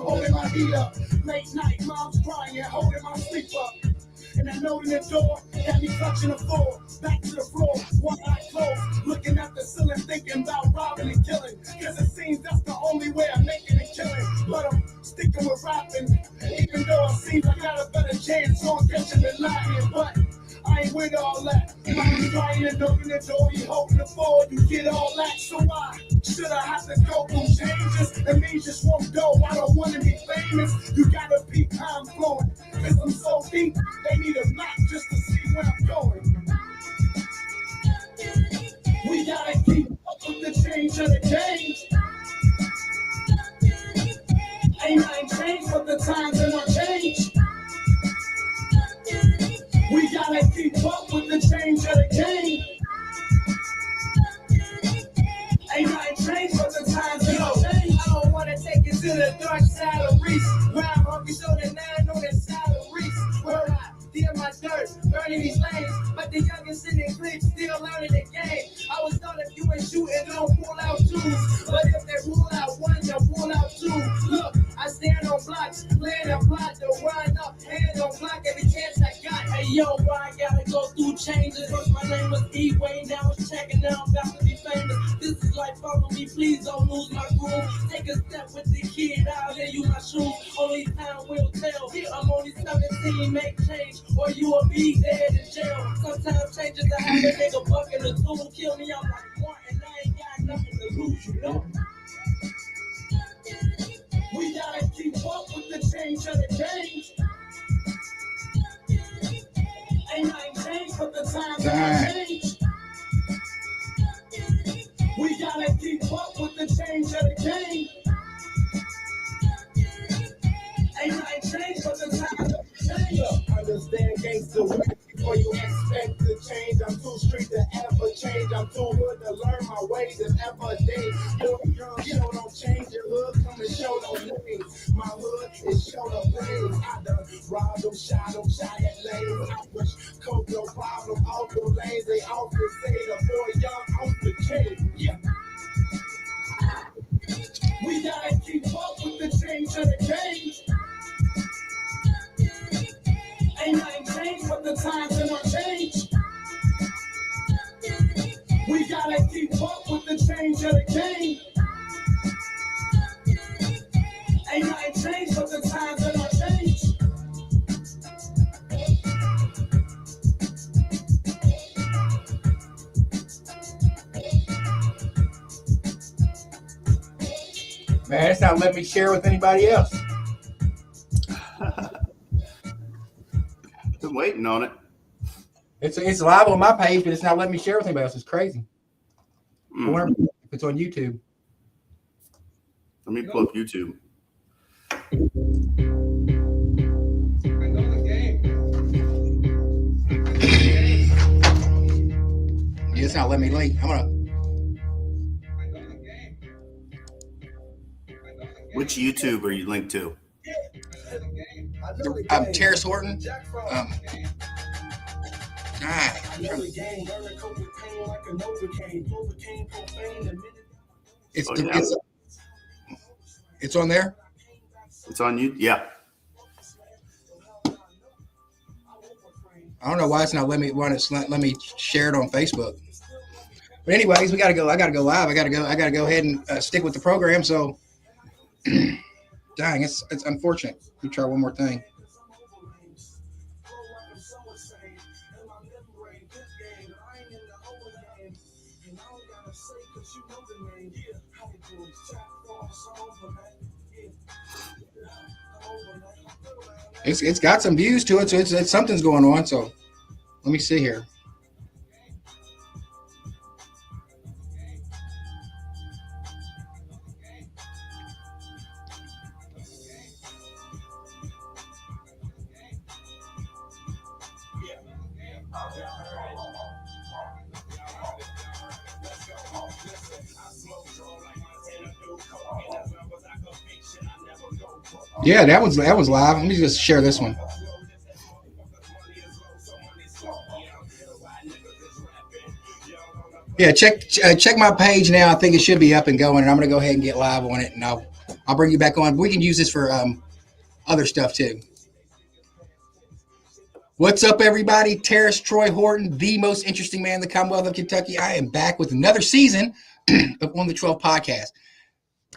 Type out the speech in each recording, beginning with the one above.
holding my heat up. Late night, mom's crying, holding my sleep up. And I know in the door, got me clutching the floor. Back to the floor, one eye closed. Looking at the ceiling, thinking about robbing and killing. Cause it seems that's the only way I'm making a killing. But I'm sticking with rapping. Even though it seems I got a better chance on catching the lying. But I ain't with all that. I'm trying to open the door, you holding the floor, you get all that. So why should I have to go through changes? That means just won't go. I don't want to be famous. You gotta peep how I'm flowing. Cause I'm so deep, they need a map just to see where I'm going. We gotta keep up with the change of the game. Ain't nothing changed, but the times ain't gonna change. We gotta keep up with the change of the game. Ain't nothing changed, but the times ain't gonna change. I don't wanna take it to the dark side of Reese. Where I'm hungry, so the 9 on the side of Reese. Where I deal my dirt, burning these lanes. But the youngest in the clique still learning the game. I was thought if you ain't shooting, don't pull out twos. But if they pull out one, they'll pull out two. Look, I stand on blocks, playing a plot to wind up, hand on block every chance I got. Hey yo, why I gotta go through changes? First my name was E-Way, now it's checking, now I'm about to be famous. This is like follow me, please don't lose my groove. Take a step with the kid, I'll lay you my shoes. Only time will tell, I'm only 17, make change, or you will be dead in jail. Sometimes changes I have to make a buck in the tool, kill me, I'm like one, and I ain't got nothing to lose, you know? We gotta keep up with the change of the game. Ain't nothing changed, but the times have changed. We gotta keep up with the change of the game. Ain't nothing changed, but the times have changed. Look, understand gangster before you expect to change. I'm too street to ever change. I'm too good to learn my ways and ever day. Show don't change your hood, come and show those names. My hood is show the flames. I done robbed them, shot at lanes. I push coke, no problem, off the lanes. They often say the boy young off the chain. Yeah. We gotta keep up with the change of the game. Ain't nothing changed, but the times ain't gonna change. We gotta keep up with the change of the game. Ain't nothing changed, but the times ain't gonna change. Man, it's not letting me share with anybody else. Been waiting on it. It's live on my page, but it's not letting me share with anybody else. It's crazy. I wonder if it's on YouTube. Let me pull up YouTube. Yeah, it's not letting me link. I'm gonna. Which YouTube are you linked to? Terrace Horton. It's on there. It's on you. Yeah. I don't know why it's not letting me share it on Facebook. But anyways, we gotta go. I gotta go live. I gotta go ahead and stick with the program. So, dang, it's unfortunate. We try one more thing. It's got some views to it, so it's something's going on. So let me see here. Yeah, that was live. Let me just share this one. Yeah, check my page now. I think it should be up and going, and I'm gonna go ahead and get live on it, and I'll I'll bring you back on. We can use this for other stuff too. What's up, everybody? Terrace Troy Horton, the most interesting man in the Commonwealth of Kentucky. I am back with another season of On the 12 podcast.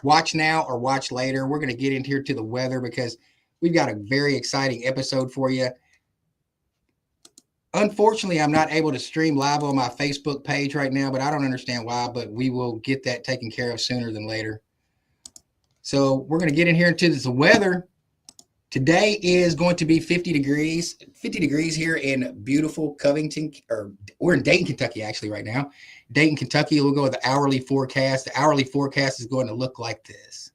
Watch now or watch later. We're going to get into here to the weather because we've got a very exciting episode for you. Unfortunately, I'm not able to stream live on my Facebook page right now, but I don't understand why, but we will get that taken care of sooner than later. So we're going to get in here into the weather. Today is going to be 50 degrees here in beautiful Covington, or we're in Dayton, Kentucky, actually, right now. Dayton, Kentucky, we'll go with the hourly forecast. The hourly forecast is going to look like this.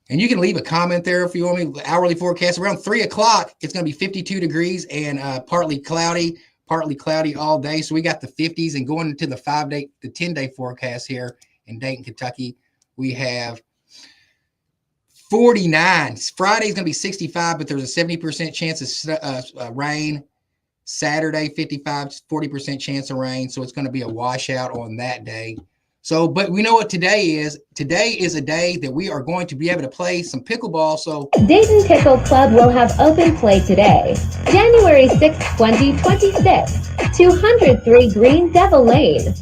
And you can leave a comment there if you want me. The hourly forecast around 3 o'clock, it's going to be 52 degrees and partly cloudy all day. So we got the 50s, and going into the 10-day forecast here in Dayton, Kentucky, we have 49. Friday's going to be 65, but there's a 70% chance of rain. Saturday, 55, 40% chance of rain. So it's going to be a washout on that day. So, but we know what today is. Today is a day that we are going to be able to play some pickleball. So Dayton Pickle Club will have open play today, January 6, 2026, 203 Green Devil Lane.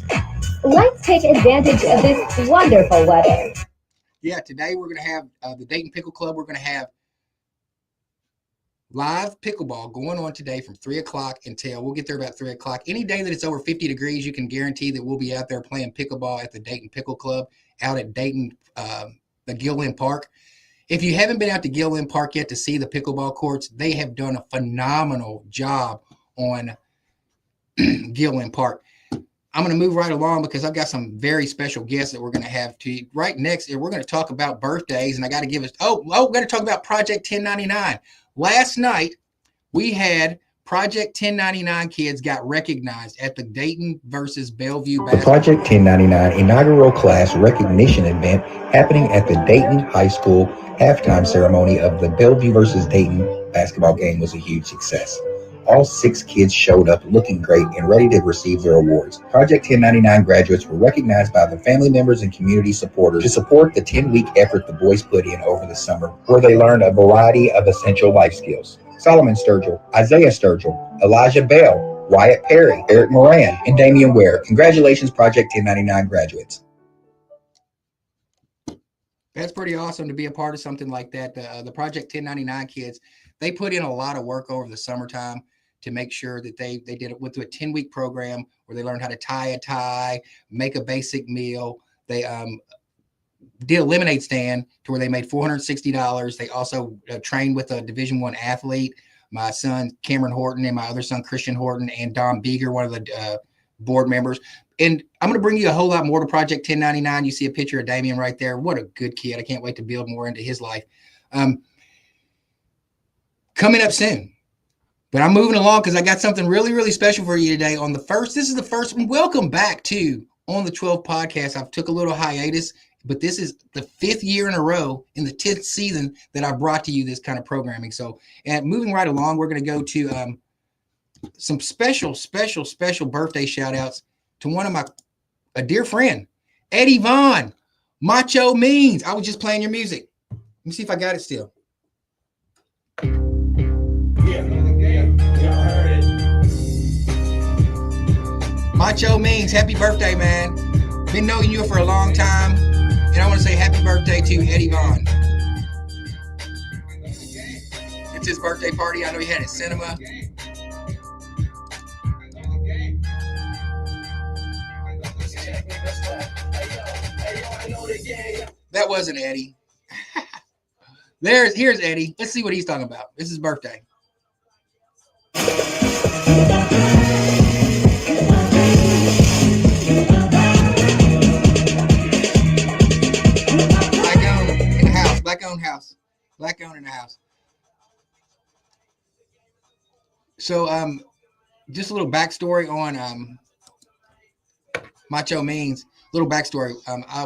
Let's take advantage of this wonderful weather. Yeah, today we're going to have the Dayton Pickle Club. We're going to have live pickleball going on today from 3 o'clock until we'll get there about 3 o'clock. Any day that it's over 50 degrees, you can guarantee that we'll be out there playing pickleball at the Dayton Pickle Club out at Dayton, the Gilliland Park. If you haven't been out to Gilliland Park yet to see the pickleball courts, they have done a phenomenal job on Gilliland Park. I'm going to move right along because I've got some very special guests that we're going to have to right next. We're going to talk about birthdays, and I got to give us, we're going to talk about Project 1099. Last night, we had Project 1099 kids got recognized at the Dayton versus Bellevue basketball. Project 1099 inaugural class recognition event happening at the Dayton High School halftime ceremony of the Bellevue versus Dayton basketball game was a huge success. All 6 kids showed up looking great and ready to receive their awards. Project 1099 graduates were recognized by their family members and community supporters to support the 10-week effort the boys put in over the summer, where they learned a variety of essential life skills. Solomon Sturgill, Isaiah Sturgill, Elijah Bell, Wyatt Perry, Eric Moran, and Damian Ware. Congratulations, Project 1099 graduates. That's pretty awesome to be a part of something like that. The Project 1099 kids, they put in a lot of work over the summertime to make sure that they went through a 10-week program where they learned how to tie a tie, make a basic meal. They did a lemonade stand to where they made $460. They also trained with a Division I athlete, my son Cameron Horton and my other son Christian Horton, and Don Beeger, one of the board members. And I'm going to bring you a whole lot more to Project 1099. You see a picture of Damien right there. What a good kid. I can't wait to build more into his life. Coming up soon. But I'm moving along because I got something really, really special for you today. This is the first one. Welcome back to On the 12 podcast. I've took a little hiatus, but this is the 5th year in a row in the 10th season that I brought to you this kind of programming. So, and moving right along, we're going to go to some special birthday shout outs to one of a dear friend, Eddie Vaughn, Macho Means. I was just playing your music. Let me see if I got it still. Macho Means, happy birthday, man. Been knowing you for a long time, and I want to say happy birthday to Eddie Vaughn. It's his birthday party. I know he had it at cinema. That wasn't Eddie. Here's Eddie. Let's see what he's talking about. It's his birthday. Black owned in the house. So, just a little backstory on Macho Means. Little backstory.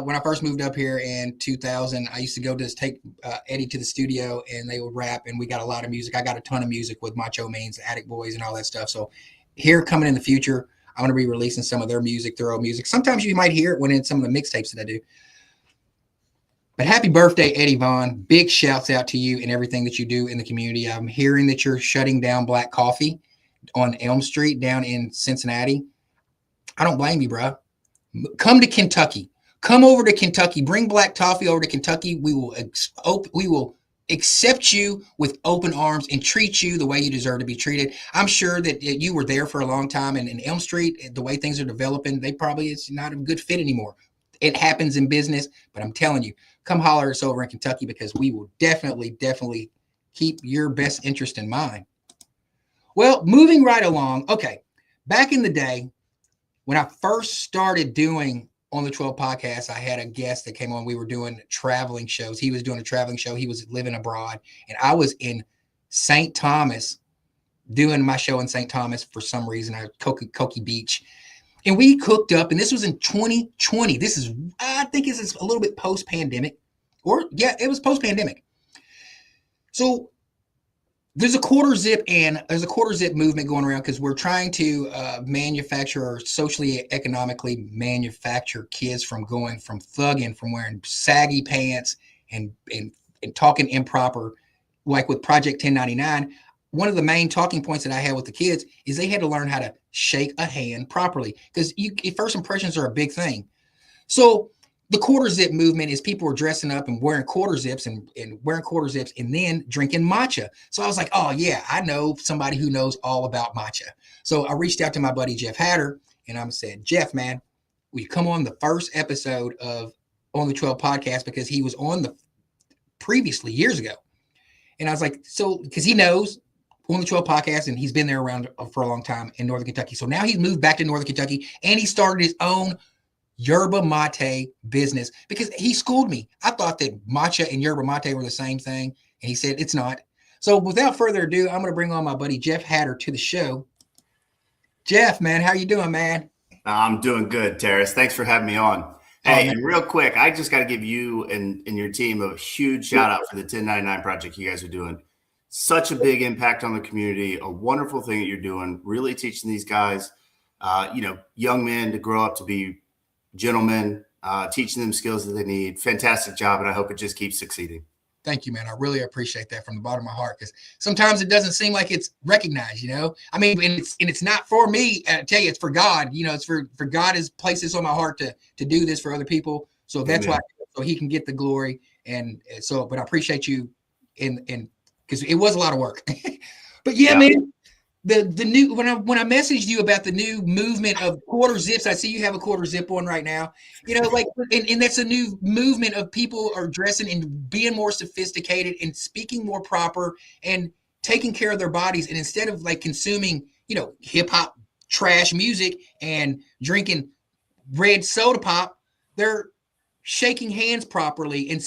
When I first moved up here in 2000, I used to go to take Eddie to the studio, and they would rap, and we got a lot of music. I got a ton of music with Macho Means, Attic Boys, and all that stuff. So, here coming in the future, I'm going to be releasing some of their music, their old music. Sometimes you might hear it when in some of the mixtapes that I do. But happy birthday, Eddie Vaughn. Big shouts out to you and everything that you do in the community. I'm hearing that you're shutting down Black Coffee on Elm Street down in Cincinnati. I don't blame you, bro. Come to Kentucky. Come over to Kentucky. Bring Black Coffee over to Kentucky. We will accept you with open arms and treat you the way you deserve to be treated. I'm sure that you were there for a long time, and in Elm Street, the way things are developing, it's not a good fit anymore. It happens in business, but I'm telling you, come holler at us over in Kentucky, because we will definitely keep your best interest in mind. Well, moving right along. Okay. Back in the day, when I first started doing On the 12 podcast, I had a guest that came on. We were doing traveling shows. He was doing a traveling show. He was living abroad, and I was in St. Thomas doing my show in St. Thomas for some reason. Cokie Beach. And we cooked up, and this was in 2020. I think this is a little bit post-pandemic. It was post-pandemic. So there's a quarter zip movement going around, because we're trying to manufacture, or socially economically manufacture, kids from thugging, from wearing saggy pants and talking improper, like with Project 1099. One of the main talking points that I had with the kids is they had to learn how to shake a hand properly, because first impressions are a big thing. So the quarter zip movement is people are dressing up and wearing quarter zips and then drinking matcha. So I was like, oh yeah, I know somebody who knows all about matcha. So I reached out to my buddy Jeff Hatter, and I said, Jeff, man, will you come on the first episode of On the 12 podcast, because he was on the previously years ago. And I was like, so, because he knows On the 12 podcast, and he's been there around for a long time in Northern Kentucky. So now he's moved back to Northern Kentucky, and he started his own yerba mate business, because he schooled me. I thought that matcha and yerba mate were the same thing, and he said it's not. So without further ado, I'm going to bring on my buddy Jeff Hatter to the show. Jeff, man, how you doing, man? I'm doing good, Terrace. Thanks for having me on. Hey, and real quick, I just got to give you and your team a huge shout out for the 1099 project you guys are doing. Such a big impact on the community, a wonderful thing that you're doing, really teaching these guys, young men to grow up to be gentlemen, teaching them skills that they need. Fantastic job, and I hope it just keeps succeeding. Thank you, man. I really appreciate that from the bottom of my heart, because sometimes it doesn't seem like it's recognized, I mean, and it's not for me. I tell you, it's for God. It's for God has placed this on my heart to do this for other people. So that's why, so he can get the glory. And so, but I appreciate you, and because it was a lot of work. But yeah, man. The new when I messaged you about the new movement of quarter zips, I see you have a quarter zip on right now. And that's a new movement of people are dressing and being more sophisticated and speaking more proper and taking care of their bodies. And instead of like consuming, hip hop trash music and drinking red soda pop, they're shaking hands properly and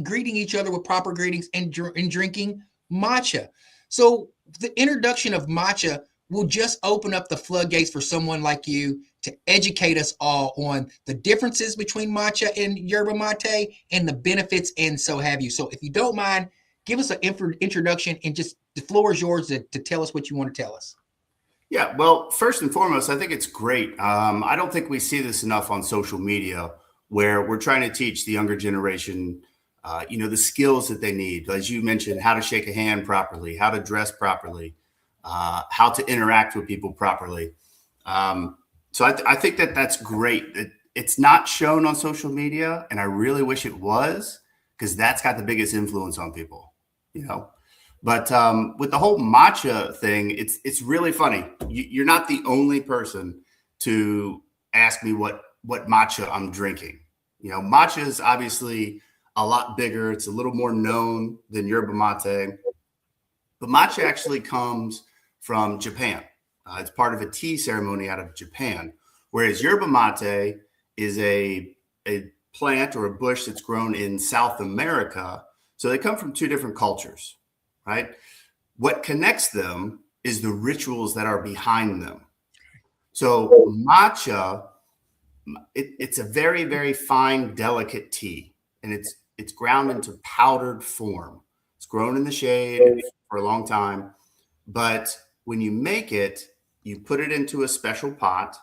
greeting each other with proper greetings and drinking matcha. So the introduction of matcha will just open up the floodgates for someone like you to educate us all on the differences between matcha and yerba mate and the benefits and so have you. So if you don't mind, give us an introduction, and just the floor is yours to tell us what you want to tell us. Yeah, well, first and foremost, I think it's great. I don't think we see this enough on social media, where we're trying to teach the younger generation the skills that they need. As you mentioned, how to shake a hand properly, how to dress properly, how to interact with people properly. So I think that's great. It's not shown on social media, and I really wish it was, because that's got the biggest influence on people, But with the whole matcha thing, it's really funny. You're not the only person to ask me what matcha I'm drinking. Matcha is obviously a lot bigger. It's a little more known than yerba mate. But matcha actually comes from Japan. It's part of a tea ceremony out of Japan, whereas yerba mate is a plant or a bush that's grown in South America. So they come from two different cultures, right? What connects them is the rituals that are behind them. So matcha, it's a very, very fine, delicate tea, and it's ground into powdered form. It's grown in the shade for a long time. But when you make it, you put it into a special pot,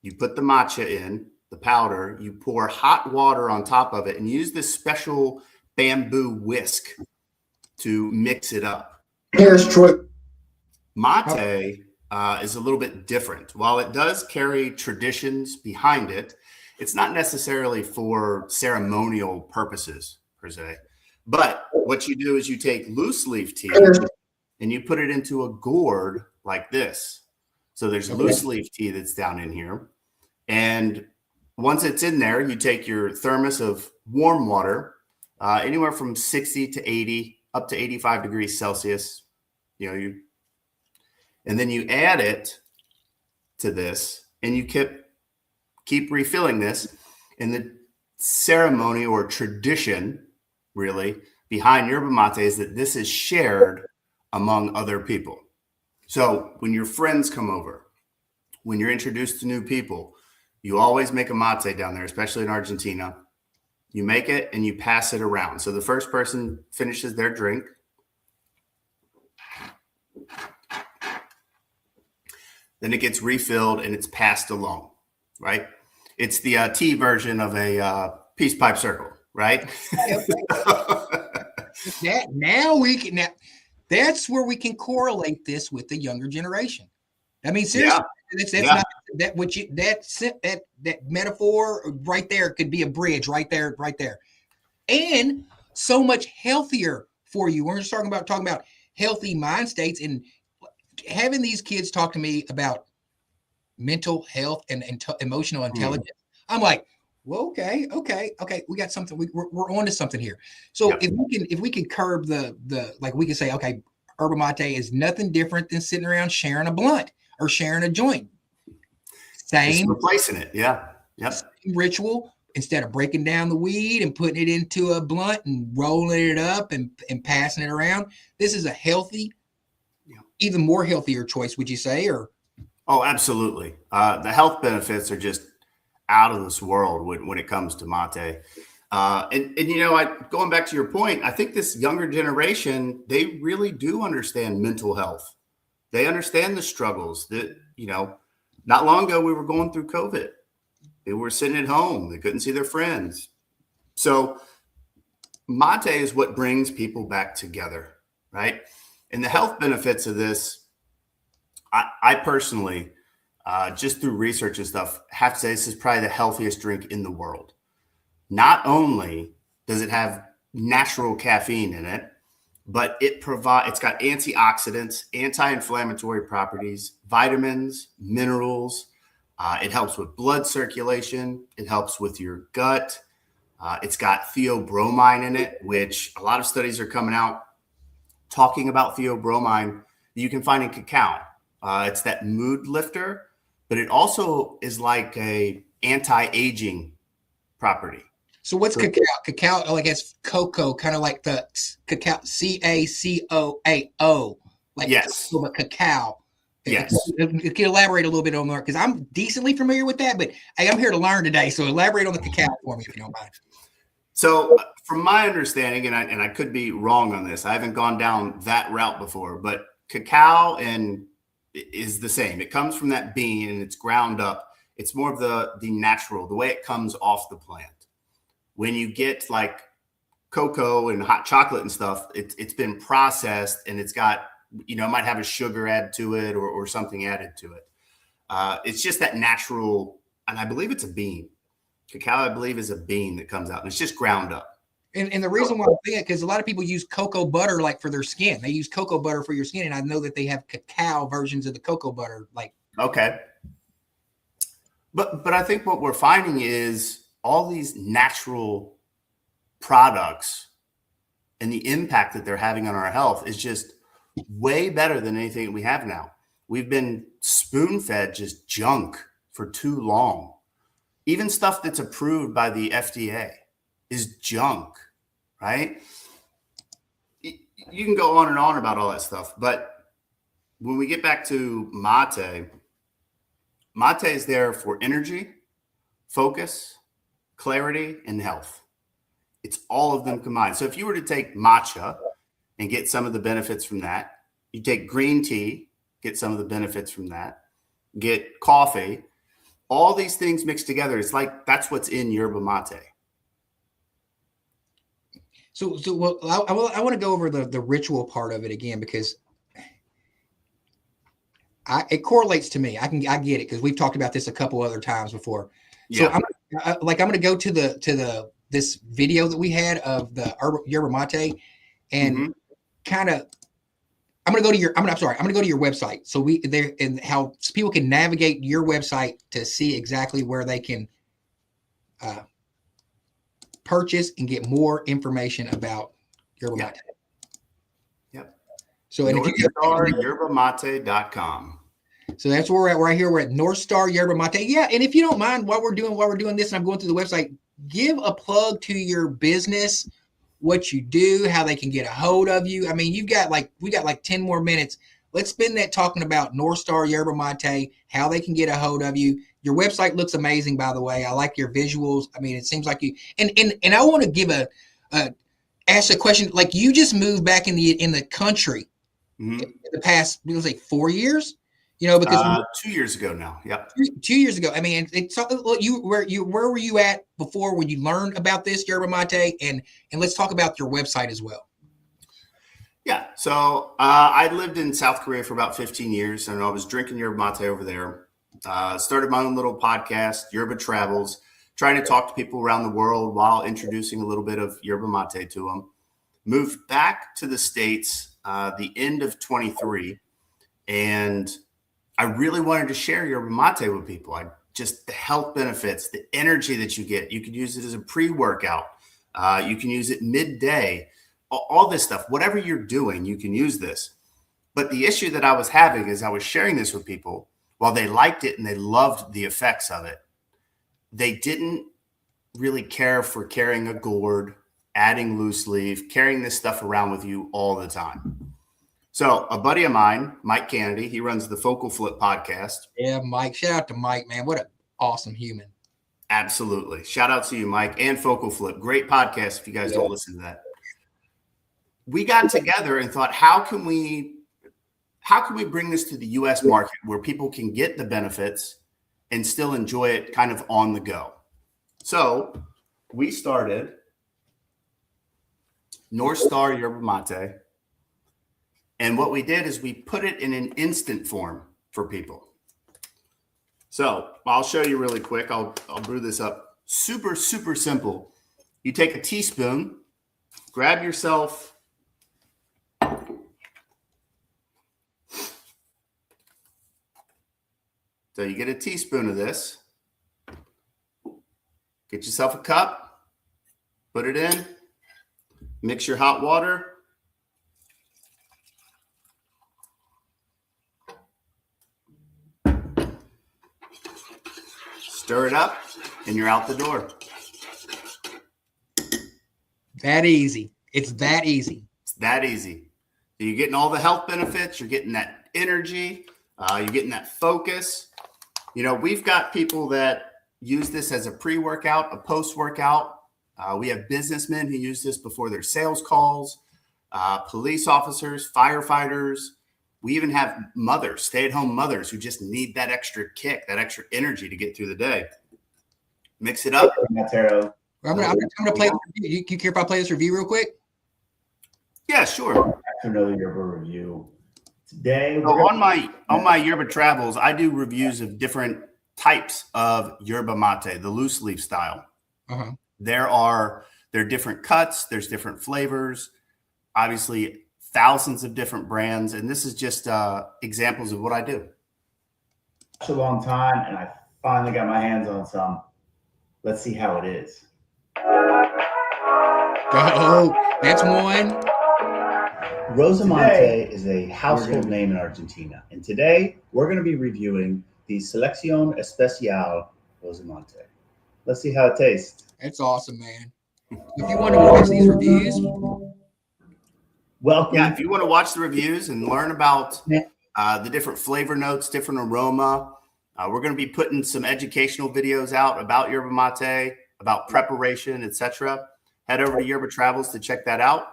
you put the matcha in, the powder, you pour hot water on top of it and use this special bamboo whisk to mix it up. Here's Troy. Mate is a little bit different. While it does carry traditions behind it, it's not necessarily for ceremonial purposes per se. But what you do is you take loose leaf tea and you put it into a gourd like this. So there's loose leaf tea that's down in here. And once it's in there, you take your thermos of warm water, anywhere from 60 to 80, up to 85 degrees Celsius. And then you add it to this, and you keep refilling this. And the ceremony or tradition, really, behind yerba mate is that this is shared among other people. So when your friends come over, when you're introduced to new people, you always make a mate down there, especially in Argentina. You make it and you pass it around. So the first person finishes their drink. Then it gets refilled and it's passed along, right? It's the tea version of a peace pipe circle, right? That's where we can correlate this with the younger generation. I mean, seriously, that's not that what you that metaphor right there could be a bridge right there, and so much healthier for you. We're just talking about healthy mind states and having these kids talk to me about mental health and emotional intelligence. I'm like, well, okay, we got something. We're on to something here. So if we can curb the like, we can say, okay, yerba mate is nothing different than sitting around sharing a blunt or sharing a joint. Same, just replacing it, same ritual. Instead of breaking down the weed and putting it into a blunt and rolling it up and passing it around, this is a healthy, even more healthier choice. Would you say? Or oh, absolutely. The health benefits are just out of this world when it comes to mate. And going back to your point, I think this younger generation, they really do understand mental health. They understand the struggles that, not long ago we were going through COVID. They were sitting at home. They couldn't see their friends. So mate is what brings people back together, right? And the health benefits of this, I personally, just through research and stuff, have to say this is probably the healthiest drink in the world. Not only does it have natural caffeine in it, but it's got antioxidants, anti-inflammatory properties, vitamins, minerals. It helps with blood circulation. It helps with your gut. It's got theobromine in it, which a lot of studies are coming out talking about theobromine that you can find in cacao. It's that mood lifter, but it also is like a anti-aging property. So what's cacao? Cacao, like it's cocoa, kind of like the cacao, CACOAO. Like yes, but cacao. Yes. You can elaborate a little bit on that because I'm decently familiar with that, but hey, I'm here to learn today. So elaborate on the cacao for me if you don't mind. So from my understanding, and I could be wrong on this, I haven't gone down that route before, but cacao is the same. It comes from that bean and it's ground up. It's more of the natural, the way it comes off the plant. When you get like cocoa and hot chocolate and stuff, it's been processed and it's got, it might have a sugar added to it or something added to it. It's just that natural, and I believe it's a bean. Cacao, I believe, is a bean that comes out and it's just ground up. And the reason why I'm saying it, because a lot of people use cocoa butter like for their skin. They use cocoa butter for your skin, and I know that they have cacao versions of the cocoa butter. Like okay, but I think what we're finding is all these natural products and the impact that they're having on our health is just way better than anything we have now. We've been spoon-fed just junk for too long. Even stuff that's approved by the FDA is junk, right? You can go on and on about all that stuff, but when we get back to mate is there for energy, focus, clarity, and health. It's all of them combined. So if you were to take matcha and get some of the benefits from that, you take green tea, get some of the benefits from that, get coffee, All these things mixed together. It's like that's what's in yerba mate. So well, I want to go over the ritual part of it again, because it correlates to me. I get it, because we've talked about this a couple other times before. So Yeah. I'm going to go to this video that we had of the yerba mate, and kind of I'm going to go to your website. So and how people can navigate your website to see exactly where they can purchase and get more information about yerba mate. Yep. So, and NorthstarYerbaMate.com. So that's where we're at right here. We're at North Star Yerba Mate. Yeah, and if you don't mind, while we're doing this, and I'm going through the website, give a plug to your business, what you do, how they can get a hold of you. I mean, we got like 10 more minutes. Let's spend that talking about North Star Yerba Mate, how they can get a hold of you. Your website looks amazing, by the way. I like your visuals. I mean, it seems like you and I want to give ask a question. Like, you just moved back in the country in the past, we'll say 4 years. Because 2 years ago now. Yep. 2 years ago. I mean, where were you at before when you learned about this yerba mate? And let's talk about your website as well. Yeah. So I lived in South Korea for about 15 years, and I was drinking yerba mate over there. Started my own little podcast, Yerba Travels, trying to talk to people around the world while introducing a little bit of yerba mate to them. Moved back to the States the end of 23, and I really wanted to share yerba mate with people. Just the health benefits, the energy that you get. You can use it as a pre-workout. You can use it midday, all this stuff. Whatever you're doing, you can use this. But the issue that I was having is I was sharing this with people. While they liked it and they loved the effects of it, they didn't really care for carrying a gourd, adding loose leaf, carrying this stuff around with you all the time. So a buddy of mine, Mike Kennedy, he runs the Focal Flip podcast. Yeah, Mike. Shout out to Mike, man. What an awesome human. Absolutely. Shout out to you, Mike, and Focal Flip. Great podcast if you guys don't listen to that. We got together and thought, how can we bring this to the U.S. market where people can get the benefits and still enjoy it kind of on the go? So we started North Star Yerba Mate. And what we did is we put it in an instant form for people. So I'll show you really quick. I'll brew this up. Super, super simple. You take a teaspoon, grab yourself So you get a teaspoon of this, get yourself a cup, put it in, mix your hot water. Stir it up, and you're out the door. That easy. It's that easy. It's that easy. So you're getting all the health benefits. You're getting that energy. You're getting that focus. You know, we've got people that use this as a pre-workout, a post-workout. We have businessmen who use this before their sales calls, police officers, firefighters. We even have mothers, stay-at-home mothers who just need that extra kick, that extra energy to get through the day. Mix it up. I'm gonna play. You care if I play this review real quick? Yeah, sure. Another yerba review today. So on my yerba travels, I do reviews of different types of yerba mate, the loose leaf style. Uh-huh. There are different cuts. There's different flavors. Obviously, thousands of different brands, and this is just examples of what I do. Such a long time, and I finally got my hands on some. Let's see how it is. Oh, that's one. Rosamante is a household name in Argentina, and today we're going to be reviewing the Selección Especial Rosamante. Let's see how it tastes. That's awesome, man. If you want to watch these reviews, welcome. Yeah, if you want to watch the reviews and learn about the different flavor notes, different aroma, we're going to be putting some educational videos out about yerba mate, about preparation, etc. Head over to Yerba Travels to check that out.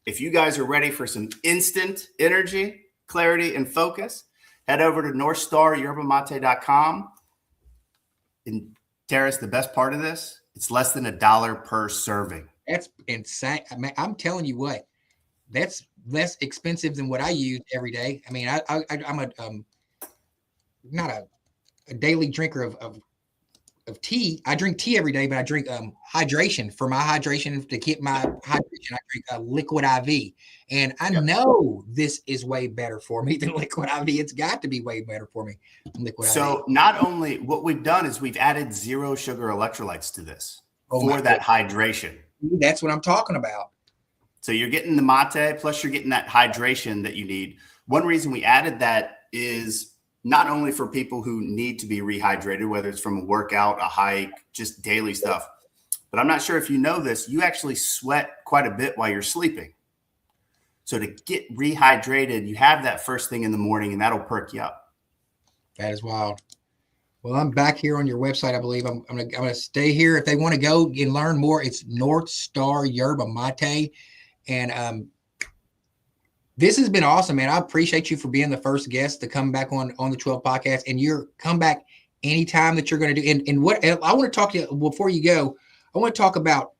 If you guys are ready for some instant energy, clarity, and focus, head over to NorthstarYerbaMate.com. And Terrace, the best part of this, it's less than $1 per serving. That's insane. I mean, I'm telling you what, that's less expensive than what I use every day. I mean, I'm a not a daily drinker of tea. I drink tea every day, but I drink hydration for my hydration to keep my hydration. I drink a liquid IV, and I know this is way better for me than liquid IV. It's got to be way better for me than liquid IV. So not only what we've done is we've added 0 sugar electrolytes to this for that hydration. That's what I'm talking about. So you're getting the mate, plus you're getting that hydration that you need. One reason we added that is not only for people who need to be rehydrated, whether it's from a workout, a hike, just daily stuff. But I'm not sure if you know this, you actually sweat quite a bit while you're sleeping. So to get rehydrated, you have that first thing in the morning, and that'll perk you up. That is wild. Well, I'm back here on your website, I believe. I'm gonna stay here. If they want to go and learn more, it's North Star Yerba Mate. And this has been awesome, man. I appreciate you for being the first guest to come back on the 12 podcast. And you're come back anytime that you're going to do. And what I want to talk to you before you go, I want to talk about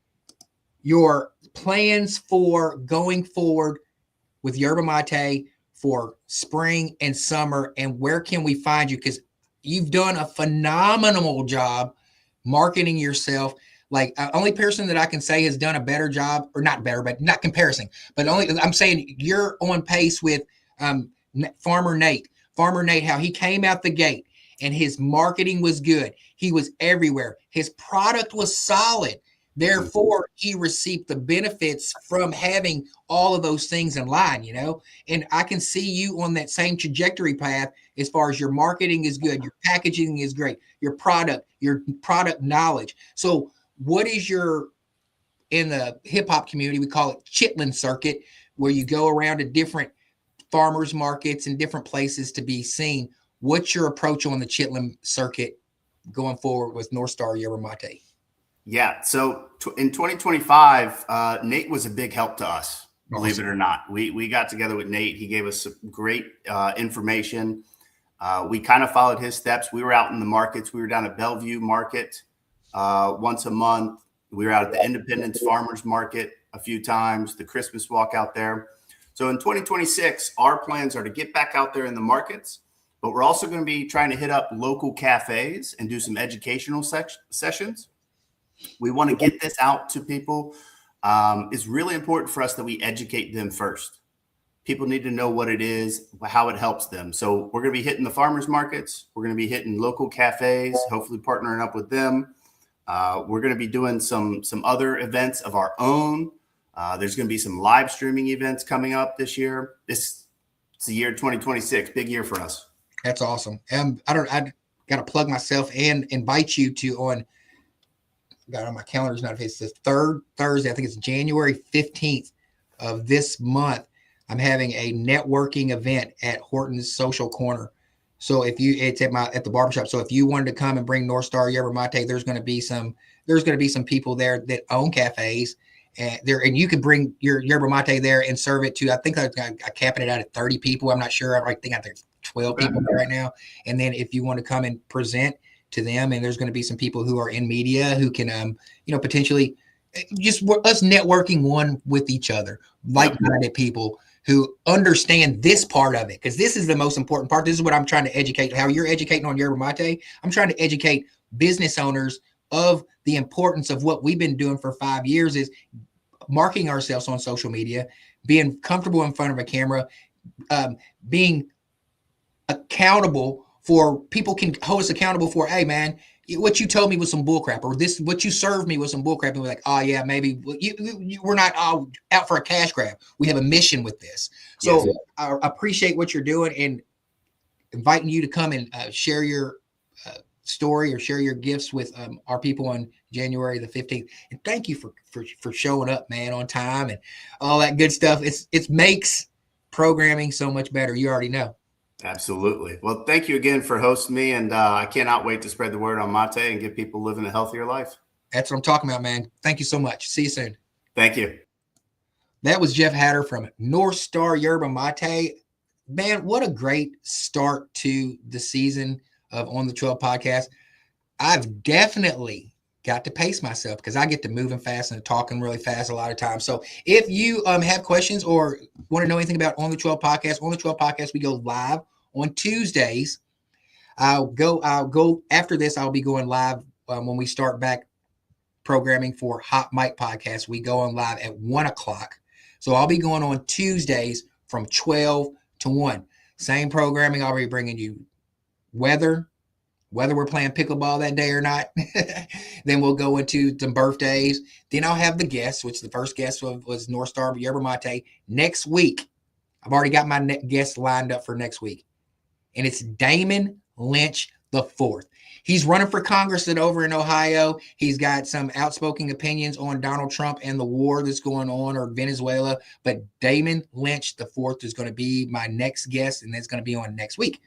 your plans for going forward with Yerba Mate for spring and summer, and where can we find you? Because you've done a phenomenal job marketing yourself. Like only person that I can say has done a better job, or not better, but not comparison, but only I'm saying you're on pace with Farmer Nate, how he came out the gate and his marketing was good. He was everywhere. His product was solid. Therefore, he received the benefits from having all of those things in line, you know, and I can see you on that same trajectory path as far as your marketing is good. Your packaging is great. Your product knowledge. So what is in the hip hop community, we call it Chitlin circuit, where you go around to different farmers markets and different places to be seen. What's your approach on the Chitlin circuit going forward with North Star Yerba Mate? Yeah. So in 2025, Nate was a big help to us, believe it or not. We got together with Nate. He gave us some great information. We kind of followed his steps. We were out in the markets. We were down at Bellevue Market once a month. We were out at the Independence Farmers Market a few times, the Christmas walk out there. So in 2026, our plans are to get back out there in the markets, but we're also going to be trying to hit up local cafes and do some educational sessions. We want to get this out to people. It's really important for us that we educate them first. People need to know what it is, how it helps them. So we're going to be hitting the farmers markets. We're going to be hitting local cafes, hopefully partnering up with them. We're going to be doing some other events of our own. There's going to be some live streaming events coming up this year. It's the year 2026, big year for us. That's awesome. I got to plug myself and invite you to on my calendar's not, it's the third Thursday. I think it's January 15th of this month. I'm having a networking event at Horton's Social Corner. So it's at the barbershop. So if you wanted to come and bring North Star Yerba Mate, there's going to be some people there that own cafes and you could bring your Yerba Mate there and serve it to, I think I'm capping it out at 30 people. I'm not sure. I think there's 12 people there right now. And then if you want to come and present to them, and there's going to be some people who are in media who can, potentially just us networking one with each other, like-minded people who understand this part of it, because this is the most important part. This is what I'm trying to educate. How you're educating on Yerba Mate, I'm trying to educate business owners of the importance of what we've been doing for 5 years is marketing ourselves on social media, being comfortable in front of a camera, being accountable for people can hold us accountable for, hey man, what you told me was some bullcrap, or this, what you served me was some bullcrap. And we're like, oh yeah, maybe we're not all out for a cash grab. We have a mission with this. So yes. I appreciate what you're doing and inviting you to come and share your story or share your gifts with our people on January the 15th. And thank you for showing up, man, on time and all that good stuff. It makes programming so much better. You already know. Absolutely. Well, thank you again for hosting me, and I cannot wait to spread the word on mate and get people living a healthier life. That's what I'm talking about, man. Thank you so much. See you soon. Thank you. That was Jeff Hatter from North Star Yerba Mate. Man, what a great start to the season of On the 12 podcast. I've definitely got to pace myself because I get to moving fast and talking really fast a lot of times. So if you have questions or want to know anything about On the 12 podcast, we go live on Tuesdays. I'll go after this. I'll be going live when we start back programming for Hot Mic Podcast. We go on live at 1:00. So I'll be going on Tuesdays from 12 to 1. Same programming. I'll be bringing you whether we're playing pickleball that day or not. Then we'll go into some birthdays. Then I'll have the guests, which the first guest was North Star Yerba Mate. Next week, I've already got my guest lined up for next week. And it's Damon Lynch IV. He's running for Congress over in Ohio. He's got some outspoken opinions on Donald Trump and the war that's going on or Venezuela. But Damon Lynch IV is going to be my next guest, and that's going to be on next week.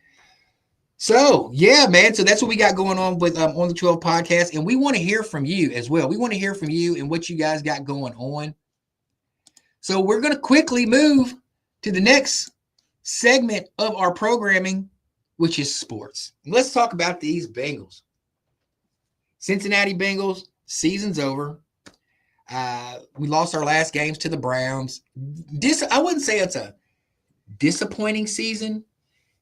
So, yeah, man. So that's what we got going on with On the 12 podcast. And we want to hear from you as well. We want to hear from you and what you guys got going on. So we're going to quickly move to the next segment of our programming, which is sports. Let's talk about these Bengals. Cincinnati Bengals, season's over. We lost our last games to the Browns. I wouldn't say it's a disappointing season.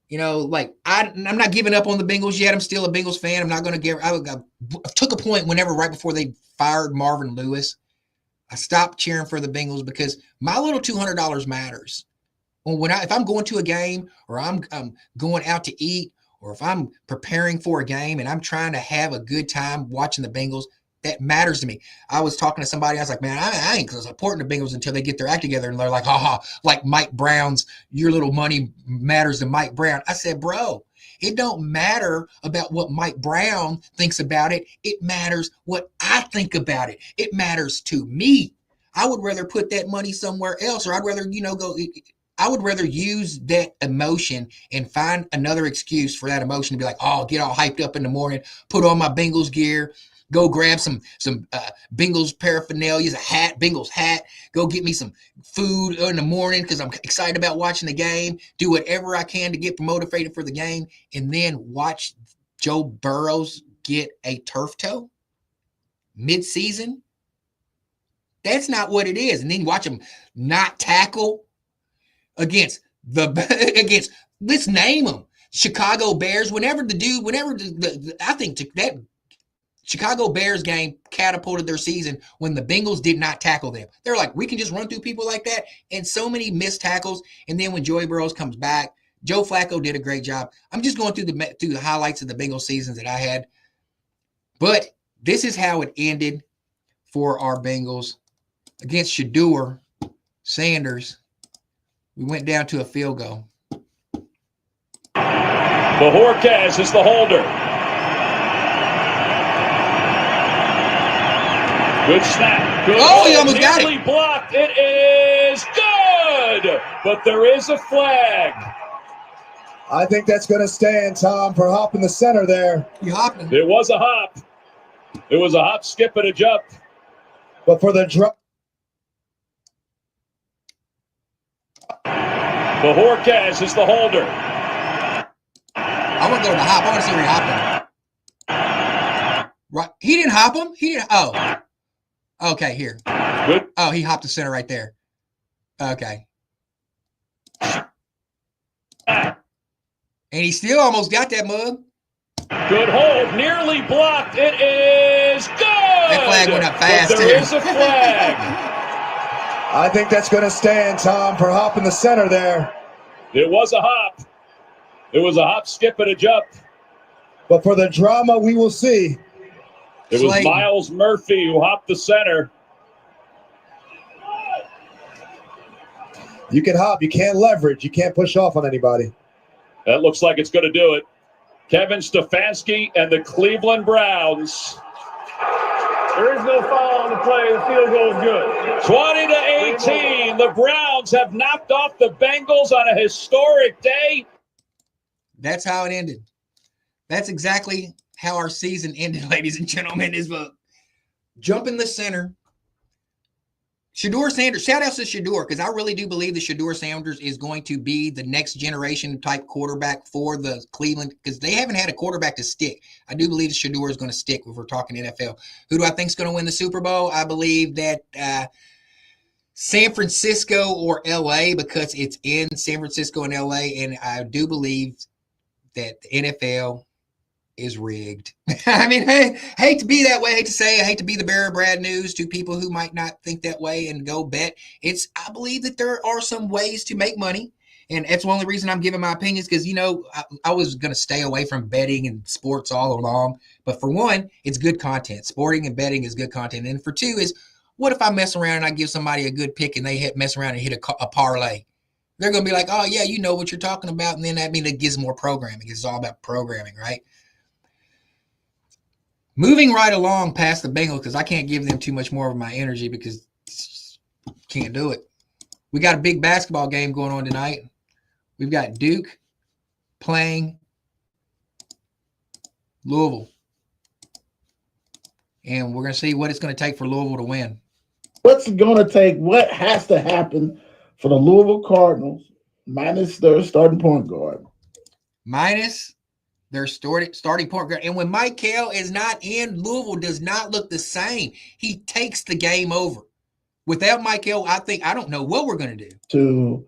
You know, like I'm not giving up on the Bengals yet. I'm still a Bengals fan. I'm not going to give. I took a point right before they fired Marvin Lewis. I stopped cheering for the Bengals because my little $200 matters. If I'm going to a game or I'm going out to eat or if I'm preparing for a game and I'm trying to have a good time watching the Bengals, that matters to me. I was talking to somebody. I was like, man, I ain't supporting the Bengals until they get their act together. And they're like, like Mike Brown's, your little money matters to Mike Brown. I said, bro, it don't matter about what Mike Brown thinks about it. It matters what I think about it. It matters to me. I would rather put that money somewhere else, or I'd rather, I would rather use that emotion and find another excuse for that emotion to be like, get all hyped up in the morning, put on my Bengals gear, go grab some Bengals paraphernalia, Bengals hat, go get me some food in the morning because I'm excited about watching the game, do whatever I can to get motivated for the game, and then watch Joe Burrows get a turf toe mid-season. That's not what it is. And then watch him not tackle against let's name them, Chicago Bears. I think that Chicago Bears game catapulted their season when the Bengals did not tackle them. They're like, we can just run through people like that, and so many missed tackles. And then when Joey Burrows comes back, Joe Flacco did a great job. I'm just going through the highlights of the Bengals seasons that I had. But this is how it ended for our Bengals against Shedeur Sanders. We went down to a field goal. Bajorquez is the holder. Good snap. Good. He almost got it. Blocked. It is good, but there is a flag. I think that's going to stand, Tom, for hopping the center there. You hopping. It was a hop. It was a hop, skip, and a jump. But for the drop. Bajorquez is the holder. I want to go to the hop. I want to see where he hopped him. Right. He didn't hop him. He didn't. Oh. Okay, here. Good. Oh, he hopped the center right there. Okay. And he still almost got that mug. Good hold. Nearly blocked. It is good. That flag went up fast, but there is a flag. I think that's going to stand, Tom, for hopping the center there. It was a hop. It was a hop, skip, and a jump. But for the drama, we will see. It was Miles Murphy who hopped the center. You can hop. You can't leverage. You can't push off on anybody. That looks like it's going to do it. Kevin Stefanski and the Cleveland Browns. There is no foul on the play. The field goal is good. 20-18. The Browns have knocked off the Bengals on a historic day. That's how it ended. That's exactly how our season ended, ladies and gentlemen. Is jump in the center. Shedeur Sanders, shout out to Shedeur, because I really do believe that Shedeur Sanders is going to be the next generation type quarterback for the Cleveland, because they haven't had a quarterback to stick. I do believe Shedeur is going to stick if we're talking NFL. Who do I think is going to win the Super Bowl? I believe that San Francisco or LA, because it's in San Francisco and LA, and I do believe that the NFL is rigged. I mean, hey, hate to be that way, hate to say it, hate to be the bearer of bad news to people who might not think that way and go bet. I believe that there are some ways to make money. And that's the only reason I'm giving my opinions, because, I was going to stay away from betting and sports all along. But for one, it's good content. Sporting and betting is good content. And for two is, what if I mess around and I give somebody a good pick and they mess around and hit a parlay? They're going to be like, oh, yeah, you know what you're talking about. And then that means it gives more programming. It's all about programming, right? Moving right along past the Bengals, because I can't give them too much more of my energy because can't do it. We got a big basketball game going on tonight. We've got Duke playing Louisville. And we're going to see what it's going to take for Louisville to win. What's going to take? What has to happen for the Louisville Cardinals, minus their starting point guard? Minus their starting point guard. And when Mike Kell is not in, Louisville does not look the same. He takes the game over. Without Mike Kell, I don't know what we're going to do. To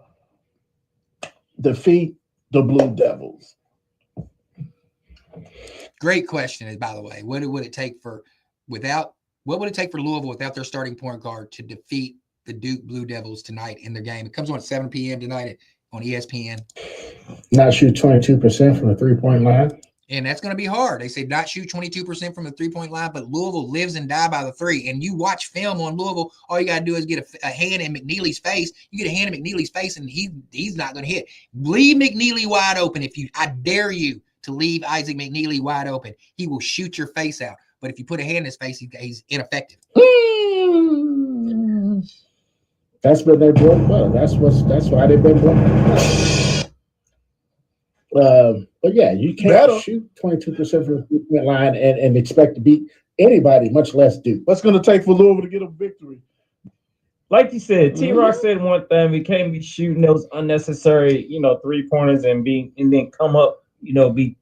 defeat the Blue Devils. Great question, by the way. What would it take for Louisville without their starting point guard to defeat the Duke Blue Devils tonight in their game? It comes on at 7 p.m. tonight on ESPN. Not shoot 22% from the three-point line. And that's going to be hard. They say not shoot 22% from the three-point line, but Louisville lives and die by the three. And you watch film on Louisville, all you got to do is get a hand in McNeely's face. You get a hand in McNeely's face, and he's not going to hit. Leave McNeely wide open. I dare you to leave Isaac McNeely wide open. He will shoot your face out. But if you put a hand in his face, he's ineffective. That's been their bread and butter. That's why they've been doing. But yeah, you can't shoot 22% from the three-point line and expect to beat anybody, much less Duke. What's going to take for Louisville to get a victory? Like you said, T-Rock said one thing: we can't be shooting those unnecessary, 3-pointers and then come up, be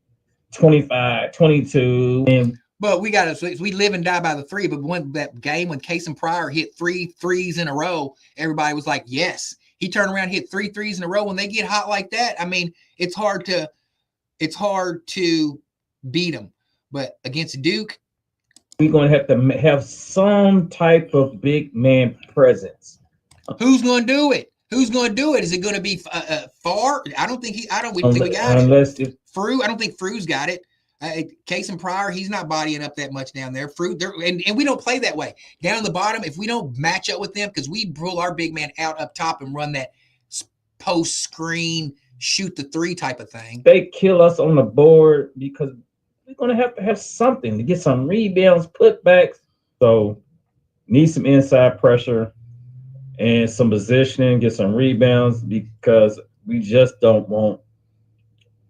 25, 22, and. But we live and die by the three. But when that game when Case and Pryor hit 3 threes in a row, everybody was like, yes. He turned around and hit 3 threes in a row. When they get hot like that, I mean, it's hard to beat them. But against Duke, we're going to have some type of big man presence. Who's going to do it? Who's going to do it? Is it going to be Farr? We think we got it. Frew, I don't think Frew's got it. Case and Pryor, he's not bodying up that much down there. And we don't play that way. Down the bottom, if we don't match up with them, because we pull our big man out up top and run that post screen, shoot the three type of thing. They kill us on the board because we're going to have something to get some rebounds, putbacks. So need some inside pressure and some positioning, get some rebounds, because we just don't want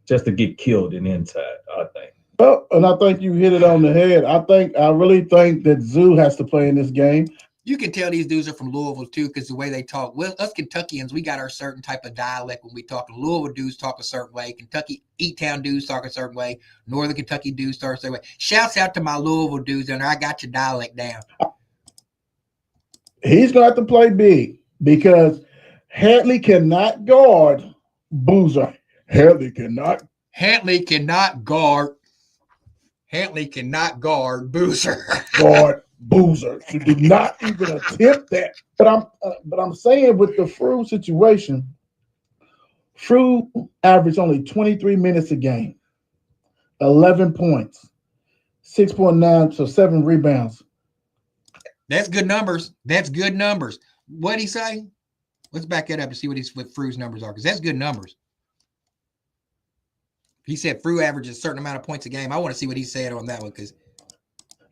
just to get killed in the inside, I think. Well, and I think you hit it on the head. I really think that Zoo has to play in this game. You can tell these dudes are from Louisville too, because the way they talk. Well, us Kentuckians, we got our certain type of dialect when we talk. Louisville dudes talk a certain way. Kentucky E-Town dudes talk a certain way. Northern Kentucky dudes talk a certain way. Shouts out to my Louisville dudes, and I got your dialect down. He's going to have to play big because Hantley cannot guard Boozer. Hantley cannot guard Boozer. Guard Boozer. You do not even attempt that. But I'm saying with the Frew situation, Frew averaged only 23 minutes a game, 11 points, 6.9, so 7 rebounds. That's good numbers. What'd he say? Let's back that up and see what Frew's numbers are, because that's good numbers. He said Frew averages a certain amount of points a game. I want to see what he said on that one, because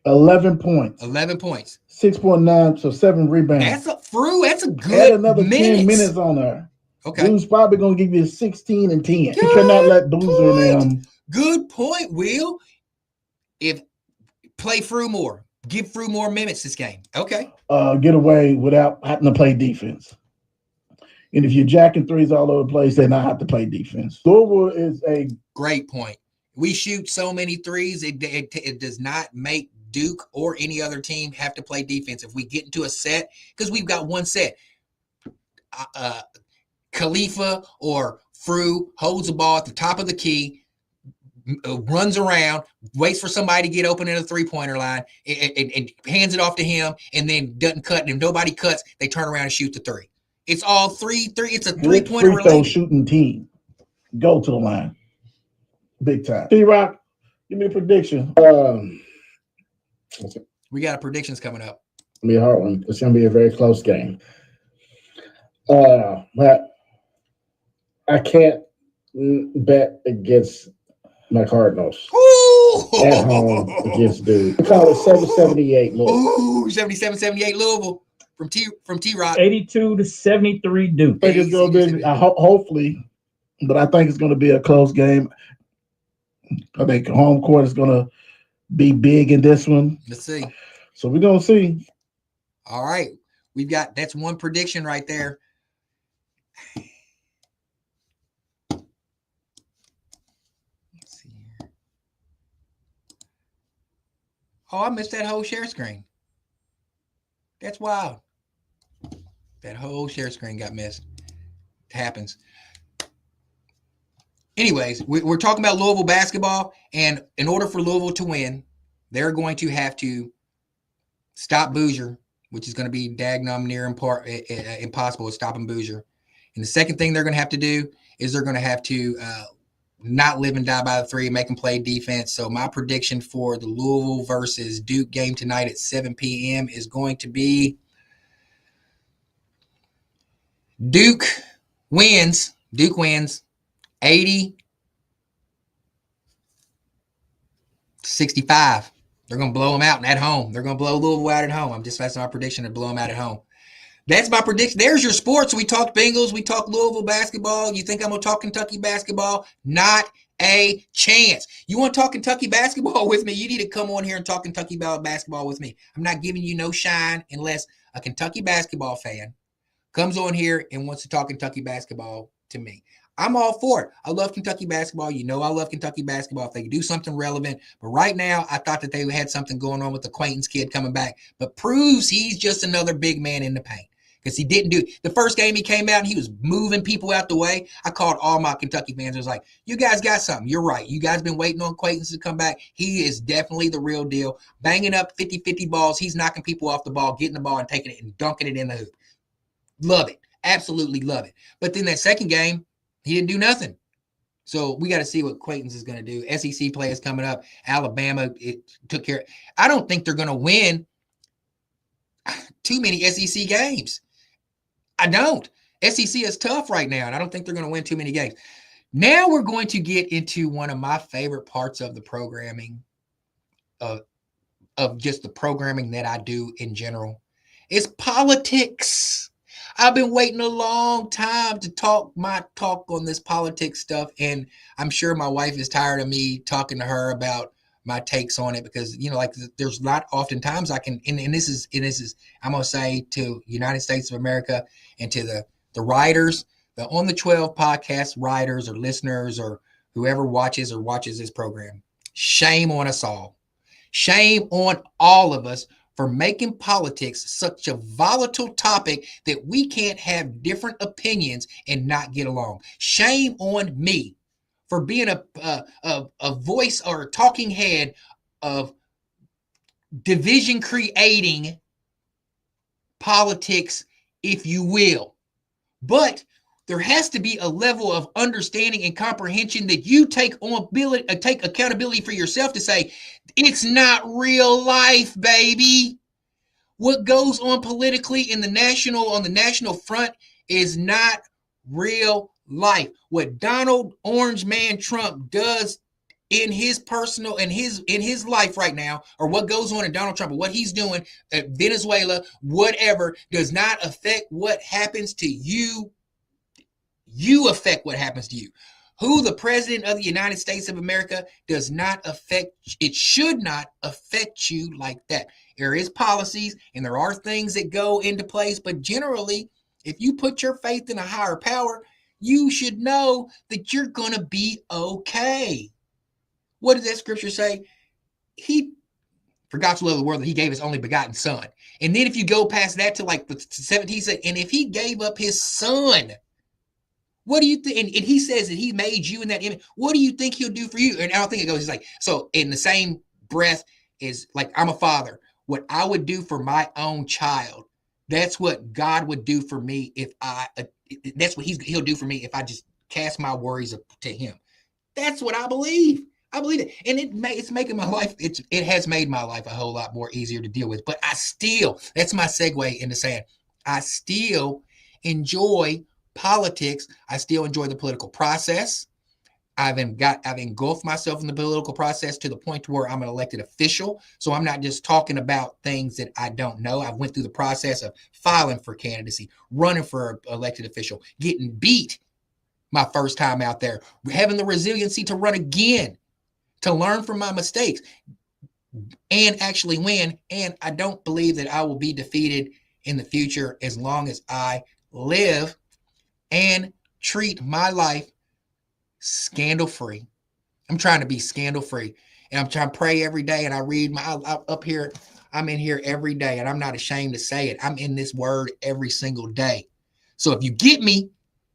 11 points. 6.9, so 7 rebounds. That's a good add another minutes. 10 minutes on there. Okay. Blues probably going to give you 16 and 10. You cannot let Boozer in. Good point, Will. If play Frew more. Give Frew more minutes this game. Okay. Get away without having to play defense. And if you're jacking threes all over the place, they not have to play defense. Louisville is a great point. We shoot so many threes, it does not make Duke or any other team have to play defense. If we get into a set, because we've got one set, Khalifa or Frew holds the ball at the top of the key, runs around, waits for somebody to get open in a three-pointer line, and hands it off to him, and then doesn't cut. And if nobody cuts, they turn around and shoot the three. It's all three. It's a three-pointer free throw related shooting team. Go to the line. Big time. T-Rock, give me a prediction. We got predictions coming up. It's going to be a hard one. It's going to be a very close game. But I can't bet against my Cardinals. Ooh! At home against Duke. We call it 778 Louisville. Ooh, 77-78 Louisville from T-Rock. 82-73 Duke. I think it's going to be, hopefully, but I think it's going to be a close game. I think home court is going to be big in this one. Let's see. So we're going to see. All right. That's one prediction right there. Let's see here. Oh, I missed that whole share screen. That's wild. That whole share screen got missed. It happens. Anyways, we're talking about Louisville basketball, and in order for Louisville to win, they're going to have to stop Boozer, which is going to be daggum near impossible with stopping Boozer. And the second thing they're going to have to do is they're going to have to not live and die by the three and make them play defense. So my prediction for the Louisville versus Duke game tonight at 7 p.m. is going to be Duke wins 80-65. They're going to blow them out at home. They're going to blow Louisville out at home. That's my prediction, to blow them out at home. That's my prediction. There's your sports. We talked Bengals. We talked Louisville basketball. You think I'm going to talk Kentucky basketball? Not a chance. You want to talk Kentucky basketball with me? You need to come on here and talk Kentucky basketball with me. I'm not giving you no shine unless a Kentucky basketball fan comes on here and wants to talk Kentucky basketball to me. I'm all for it. I love Kentucky basketball. You know I love Kentucky basketball if they do something relevant. But right now, I thought that they had something going on with the Quaintance kid coming back, but proves he's just another big man in the paint. Because he didn't do the first game he came out and he was moving people out the way. I called all my Kentucky fans. I was like, you guys got something. You're right. You guys been waiting on Quaintance to come back. He is definitely the real deal. Banging up 50-50 balls. He's knocking people off the ball, getting the ball and taking it and dunking it in the hoop. Love it. Absolutely love it. But then that second game, he didn't do nothing. So we got to see what Quaintance is going to do. SEC players coming up. Alabama, it took care. I don't think they're going to win too many SEC games. I don't. SEC is tough right now, and I don't think they're going to win too many games. Now we're going to get into one of my favorite parts of the programming, of just the programming that I do in general. It's politics. I've been waiting a long time to talk on this politics stuff, and I'm sure my wife is tired of me talking to her about my takes on it because, like there's not often times I can, and this is, I'm going to say to United States of America and to the writers, the On the 12 podcast writers or listeners or whoever watches this program, shame on us all. Shame on all of us for making politics such a volatile topic that we can't have different opinions and not get along. Shame on me for being a voice or a talking head of division creating politics, if you will. But there has to be a level of understanding and comprehension that you take accountability for yourself to say, it's not real life, baby. What goes on politically on the national front is not real life. What Donald Orange Man Trump does in his personal and in his life right now, or what goes on in Donald Trump, or what he's doing at Venezuela, whatever, does not affect what happens to you. You affect what happens to you. Who the president of the United States of America does not affect, it should not affect you like that. There is policies and there are things that go into place, but generally, if you put your faith in a higher power, you should know that you're going to be okay. What does that scripture say? He, for God so loved the world that he gave his only begotten son. And then if you go past that to like the 17, he said, and if he gave up his son, what do you think? And he says that he made you in that image. What do you think he'll do for you? And I don't think it goes, he's like, so in the same breath is like, I'm a father. What I would do for my own child, that's what God would do for me if that's what he'll do for me if I just cast my worries to him. That's what I believe. I believe it. And it's making my life, it has made my life a whole lot more easier to deal with. But I still, that's my segue into saying, I still enjoy politics. I still enjoy the political process. I've engulfed myself in the political process to the point to where I'm an elected official. So I'm not just talking about things that I don't know. I went through the process of filing for candidacy, running for an elected official, getting beat my first time out there, having the resiliency to run again, to learn from my mistakes and actually win. And I don't believe that I will be defeated in the future as long as I live and treat my life scandal-free. I'm trying to be scandal-free, and I'm trying to pray every day, and I read up here. I'm in here every day, and I'm not ashamed to say it. I'm in this word every single day. So if you get me,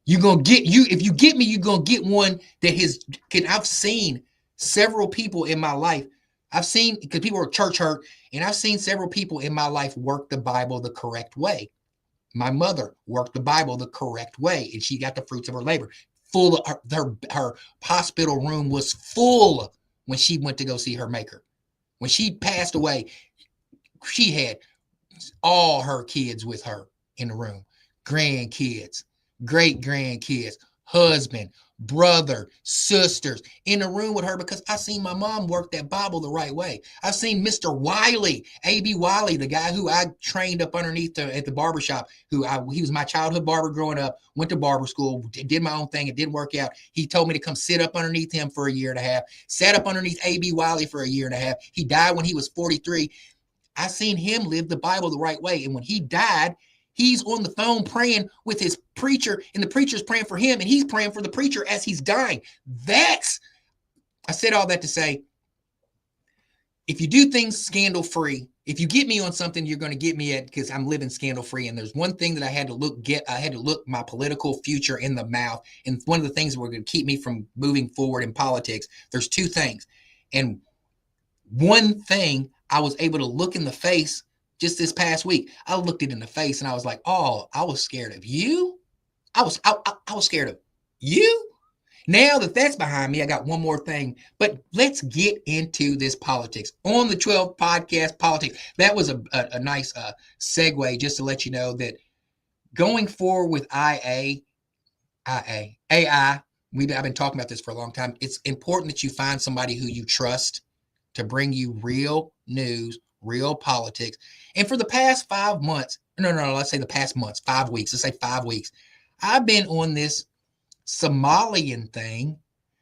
you're going to get you. If you get me, you're going to get one that I've seen several people in my life. I've seen, because people are church hurt, and I've seen several people in my life work the Bible the correct way. My mother worked the Bible the correct way, and she got the fruits of her labor. Full of her hospital room was full when she went to go see her maker. When she passed away, she had all her kids with her in the room, grandkids, great grandkids, husband, brother, sisters in the room with her, because I seen my mom work that Bible the right way. I've seen Mr. Wiley, A.B. Wiley, the guy who I trained up underneath at the barbershop, he was my childhood barber growing up, went to barber school, did my own thing. It didn't work out. He told me to come sit up underneath him for a year and a half, sat up underneath A.B. Wiley for a year and a half. He died when he was 43. I seen him live the Bible the right way. And when he died, he's on the phone praying with his preacher, and the preacher's praying for him, and he's praying for the preacher as he's dying. I said all that to say, if you do things scandal-free, if you get me on something, you're going to get me at, because I'm living scandal-free. And there's one thing that I had to look my political future in the mouth. And one of the things that were going to keep me from moving forward in politics, there's two things. And one thing I was able to look in the face just this past week. I looked it in the face and I was like, oh, I was scared of you. I was scared of you. Now that that's behind me, I got one more thing, but let's get into this politics on the 12 podcast politics. That was a nice segue, just to let you know that going forward with AI, I've been talking about this for a long time. It's important that you find somebody who you trust to bring you real news, real politics. And for the past 5 months, let's say the past months, 5 weeks, let's say 5 weeks, I've been on this Somalian thing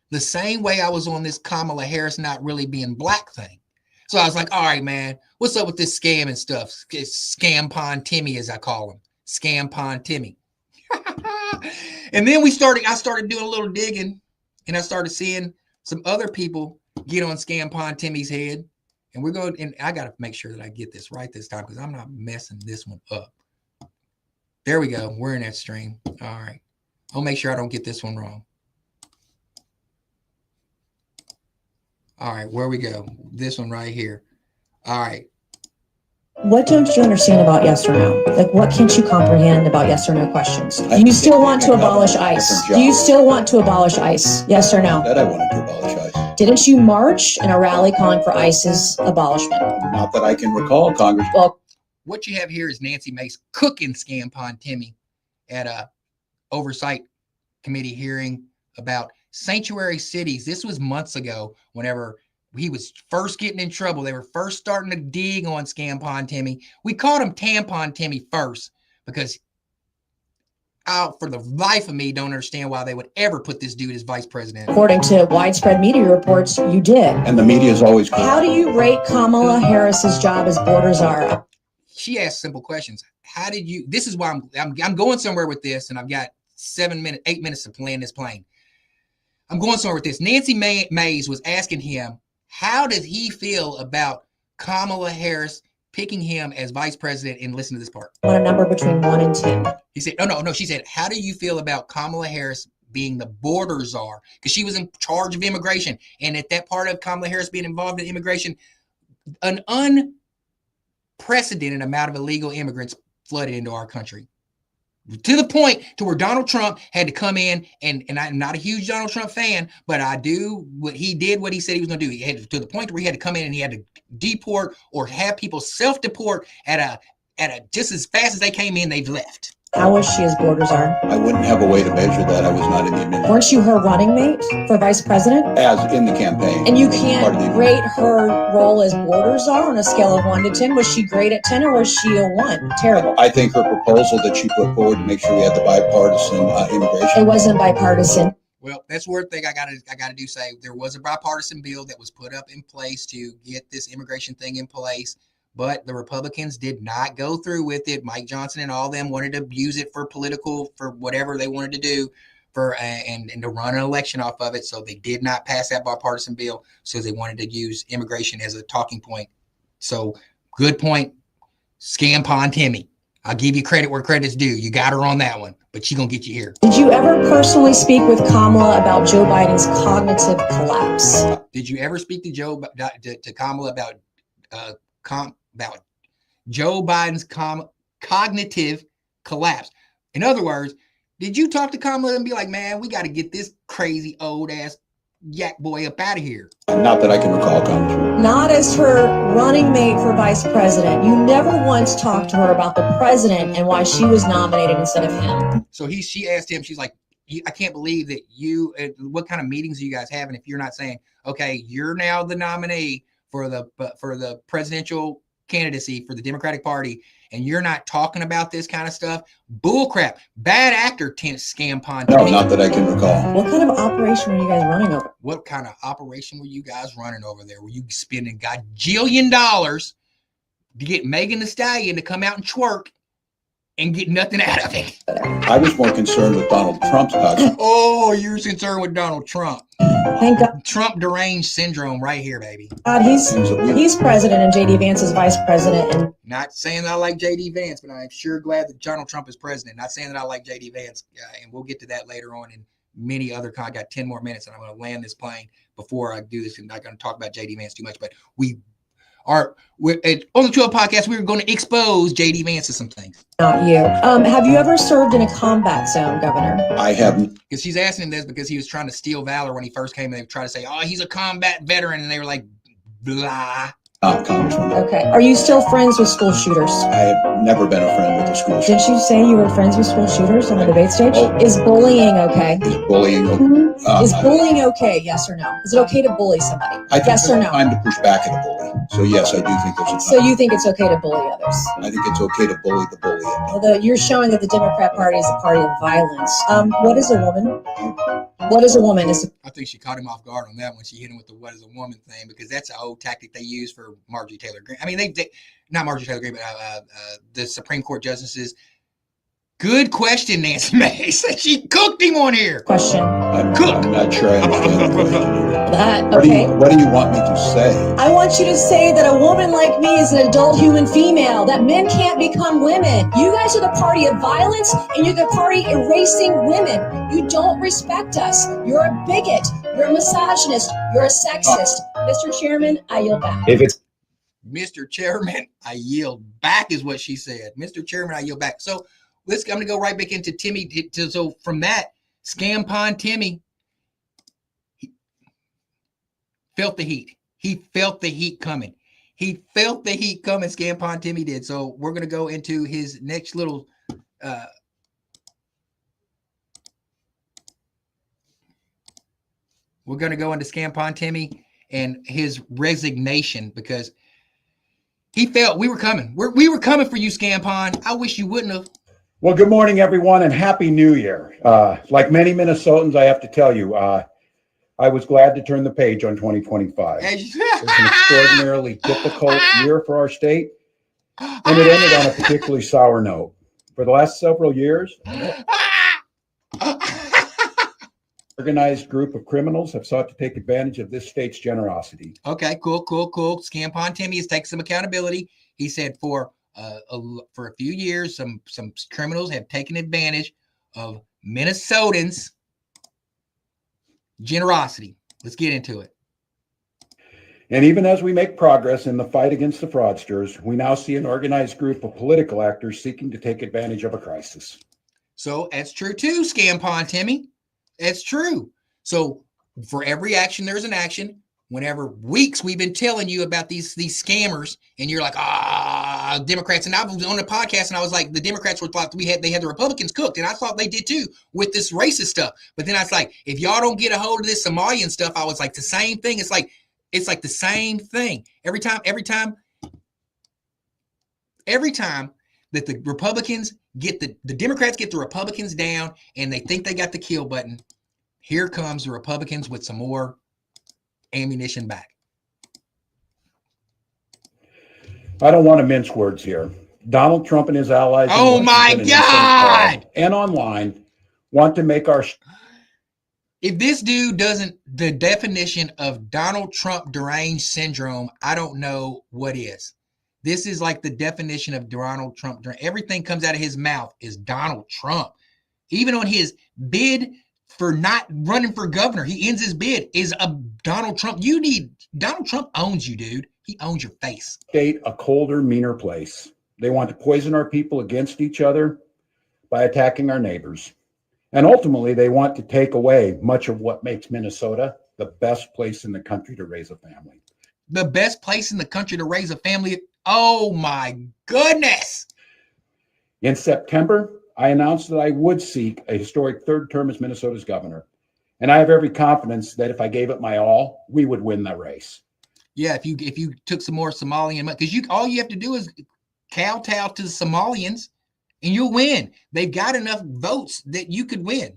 the same way I was on this Kamala Harris not really being black thing. So I was like, all right, man, what's up with this scam and stuff? Scampon Timmy, as I call him. Scampon Timmy. And then I started doing a little digging, and I started seeing some other people get on Scampon Timmy's head. And I got to make sure that I get this right this time, because I'm not messing this one up. There we go. We're in that stream. All right. I'll make sure I don't get this one wrong. All right. Where we go? This one right here. All right. What don't you understand about yes or no? Like, what can't you comprehend about yes or no questions? Do you still want to abolish ICE? Do you still want to abolish ICE? Yes or no? That I wanted to abolish ICE. Didn't you march in a rally calling for ICE's abolishment? Not that I can recall, Congress. Well, what you have here is Nancy Mace cooking Scampon Timmy at a oversight committee hearing about sanctuary cities. This was months ago, whenever he was first getting in trouble. They were first starting to dig on Scampon Timmy. We called him Tampon Timmy first, because for the life of me, don't understand why they would ever put this dude as vice president. According to widespread media reports, you did. And the media is always correct. How do you rate Kamala Harris's job as border czar? She asked simple questions. How did you? This is why I'm going somewhere with this, and I've got 8 minutes to land this plane. I'm going somewhere with this. Nancy Mays was asking him, how does he feel about Kamala Harris picking him as vice president? And listen to this part. On a number between 1 and 10. He said, no. She said, how do you feel about Kamala Harris being the border czar? Because she was in charge of immigration. And at that part of Kamala Harris being involved in immigration, an unprecedented amount of illegal immigrants flooded into our country. To the point to where Donald Trump had to come in, and I'm not a huge Donald Trump fan, but I do what he did, what he said he was going to do. He had to the point where he had to come in and he had to deport or have people self-deport at a just as fast as they came in, they've left. How was she as border czar? I wouldn't have a way to measure that. I was not in the administration. Weren't you her running mate for vice president? As in the campaign. And you can't rate her role as border czar on a scale of 1 to 10. Was she great at 10 or was she a 1? Terrible. I think her proposal that she put forward to make sure we had the bipartisan immigration. It wasn't bipartisan. Well, that's one thing I gotta do say. There was a bipartisan bill that was put up in place to get this immigration thing in place, but the Republicans did not go through with it. Mike Johnson and all them wanted to use it for whatever they wanted to do and to run an election off of it. So they did not pass that bipartisan bill. So they wanted to use immigration as a talking point. So good point, Scampon Timmy. I'll give you credit where credit's due. You got her on that one, but she's gonna get you here. Did you ever personally speak with Kamala about Joe Biden's cognitive collapse? Did you ever speak to Kamala about Joe Biden's cognitive collapse? In other words, did you talk to Kamala and be like, man, we got to get this crazy old ass yak boy up out of here? Not that I can recall, Congressman. Not as her running mate for vice president. You never once talked to her about the president and why she was nominated instead of him. So she asked him, she's like, I can't believe that what kind of meetings are you guys having if you're not saying, okay, you're now the nominee for the presidential candidacy for the Democratic Party, and you're not talking about this kind of stuff? Bullcrap. Bad actor, Scampon. No, not that I can recall. What kind of operation were you guys running over? What kind of operation were you guys running over there? Were you spending gajillion dollars to get Megan Thee Stallion to come out and twerk and get nothing out of it? I was more concerned with Donald Trump's cognitive. Oh, you're concerned with Donald Trump. Thank God. Trump deranged syndrome right here, baby. He's president and J.D. Vance is vice president. And not saying that I like J.D. Vance, but I'm sure glad that Donald Trump is president. Not saying that I like J.D. Vance, and we'll get to that later on in many other. I got 10 more minutes, and I'm going to land this plane before I do this. I'm not going to talk about J.D. Vance too much, but on the 12 podcast, we're going to expose J.D. Vance to some things. Not you. Have you ever served in a combat zone, Governor? I haven't. Because she's asking him this because he was trying to steal valor when he first came. They tried to say, oh, he's a combat veteran. And they were like, blah. Congressman. Okay. Are you still friends with school shooters? I have never been a friend with a school shooter. Did you say you were friends with school shooters on the debate stage? Oh. Is bullying okay? Is bullying okay? Mm-hmm. Is bullying okay? Yes or no? Is it okay to bully somebody? I think yes or no? Time to push back at a bully. So yes, I do think there's a time. So you think it's okay to bully others? I think it's okay to bully the bully. Although you're showing that the Democrat Party is a party of violence. What is a woman? What is a woman? I think she caught him off guard on that when she hit him with the "what is a woman" thing, because that's an old tactic they use for Marjorie Taylor Greene. I mean, they not Marjorie Taylor Greene, but the Supreme Court justices. Good question, Nancy Mace. She cooked him on here. Question. I'm not sure I understand the question. That, okay. What do you want me to say? I want you to say that a woman like me is an adult human female, that men can't become women. You guys are the party of violence, and you're the party erasing women. You don't respect us. You're a bigot. You're a misogynist. You're a sexist. Mr. Chairman, I yield back. If it's Mr. Chairman, I yield back is what she said. Mr. Chairman, I yield back. So I'm going to go right back into Timmy. So from that, Scampon Timmy felt the heat. He felt the heat coming. He felt the heat coming. Scampon Timmy did. So we're going to go into his next little we're going to go into Scampon Timmy and his resignation, because he felt we were coming. We were coming for you, Scampon. I wish you wouldn't have. Well, good morning, everyone, and Happy New Year. Like many Minnesotans, I have to tell you, I was glad to turn the page on 2025. It was an extraordinarily difficult year for our state, and it ended on a particularly sour note. For the last several years, organized group of criminals have sought to take advantage of this state's generosity. Okay, cool. Scampon Timmy is taking some accountability. He said for a few years, some criminals have taken advantage of Minnesotans' generosity. Let's get into it. And even as we make progress in the fight against the fraudsters, we now see an organized group of political actors seeking to take advantage of a crisis. So that's true too, Scampon Timmy. That's true. So for every action, there's an action. Whenever weeks we've been telling you about these scammers, and you're like, Democrats. And I was on the podcast, and I was like, the Democrats were thought they had the Republicans cooked, and I thought they did too with this racist stuff. But then I was like, if y'all don't get a hold of this Somalian stuff, I was like, the same thing. It's like the same thing every time that the Republicans get the Democrats get the Republicans down, and they think they got the kill button. Here comes the Republicans with some more ammunition back. I don't want to mince words here. Donald Trump and his allies oh my God! And online want to make our... If this dude doesn't, the definition of Donald Trump deranged syndrome, I don't know what is. This is like the definition of Donald Trump. Everything comes out of his mouth is Donald Trump. Even on his bid for not running for governor, he ends his bid is a Donald Trump. Donald Trump owns you, dude. He owns your face. State a colder, meaner place. They want to poison our people against each other by attacking our neighbors. And ultimately, they want to take away much of what makes Minnesota the best place in the country to raise a family. The best place in the country to raise a family? Oh my goodness. In September, I announced that I would seek a historic third term as Minnesota's governor. And I have every confidence that if I gave it my all, we would win the race. Yeah, if you took some more Somalian money, because all you have to do is kowtow to the Somalians and you'll win. They've got enough votes that you could win.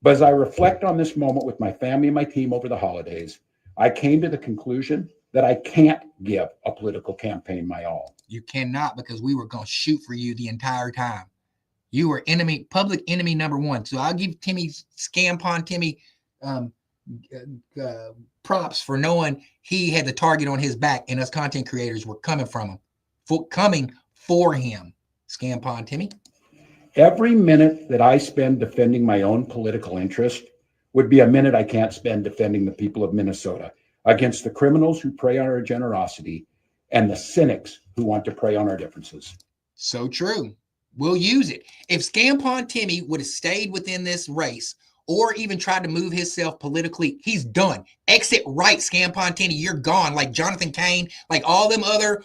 But as I reflect on this moment with my family and my team over the holidays, I came to the conclusion that I can't give a political campaign my all. You cannot, because we were going to shoot for you the entire time. You were public enemy number one. So I'll give Scampon Timmy props for knowing he had the target on his back, and us content creators were coming for him. Scampon Timmy. Every minute that I spend defending my own political interest would be a minute I can't spend defending the people of Minnesota against the criminals who prey on our generosity and the cynics who want to prey on our differences. So true. We'll use it. If Scampon Timmy would have stayed within this race or even tried to move himself politically, he's done. Exit right, Scampon Timmy. You're gone. Like Jonathan Cain, like all them other,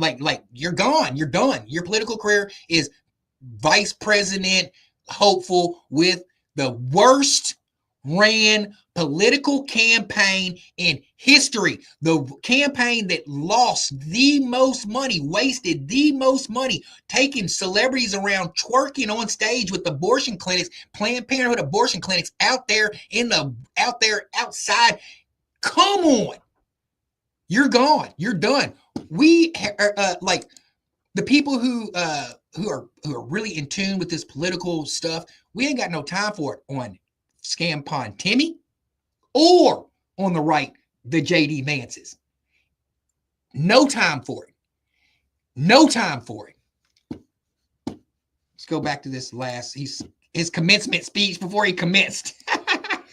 like you're gone. You're done. Your political career is vice president hopeful with the worst ran political campaign in history. The campaign that lost the most money, wasted the most money, taking celebrities around twerking on stage with abortion clinics, Planned Parenthood abortion clinics out there outside. Come on. You're gone. You're done. We like the people who are really in tune with this political stuff. We ain't got no time for it on Scampon Timmy or on the right, the JD Vances. No time for it. No time for it. Let's go back to this his commencement speech before he commenced.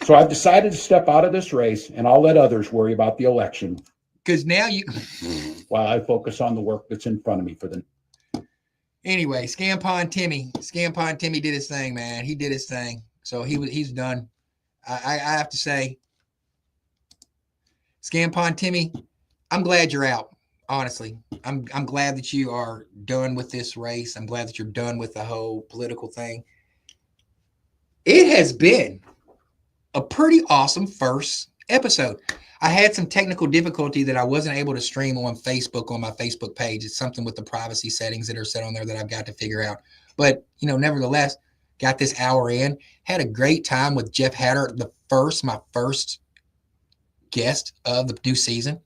So I've decided to step out of this race, and I'll let others worry about the election. Because now while I focus on the work that's in front of me for the... Anyway, Scampon Timmy did his thing, man. He did his thing. So he's done. I have to say, Scampon Timmy, I'm glad you're out. Honestly, I'm glad that you are done with this race. I'm glad that you're done with the whole political thing. It has been a pretty awesome first episode. I had some technical difficulty that I wasn't able to stream on Facebook, on my Facebook page. It's something with the privacy settings that are set on there that I've got to figure out. But, nevertheless, got this hour in. Had a great time with Jeff Hatter, my first guest of the new season.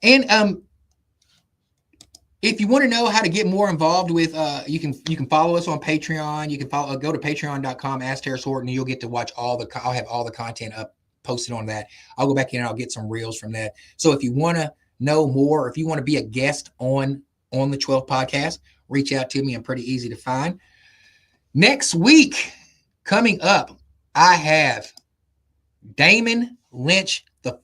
And if you want to know how to get more involved with, you can follow us on Patreon. You can go to patreon.com, Ask Terrace Horton, and you'll get to watch I'll have all the content up posted on that. I'll go back in and I'll get some reels from that. So if you want to know more, or if you want to be a guest on the 12th podcast, reach out to me. I'm pretty easy to find. Next week, coming up, I have Damon Lynch IV.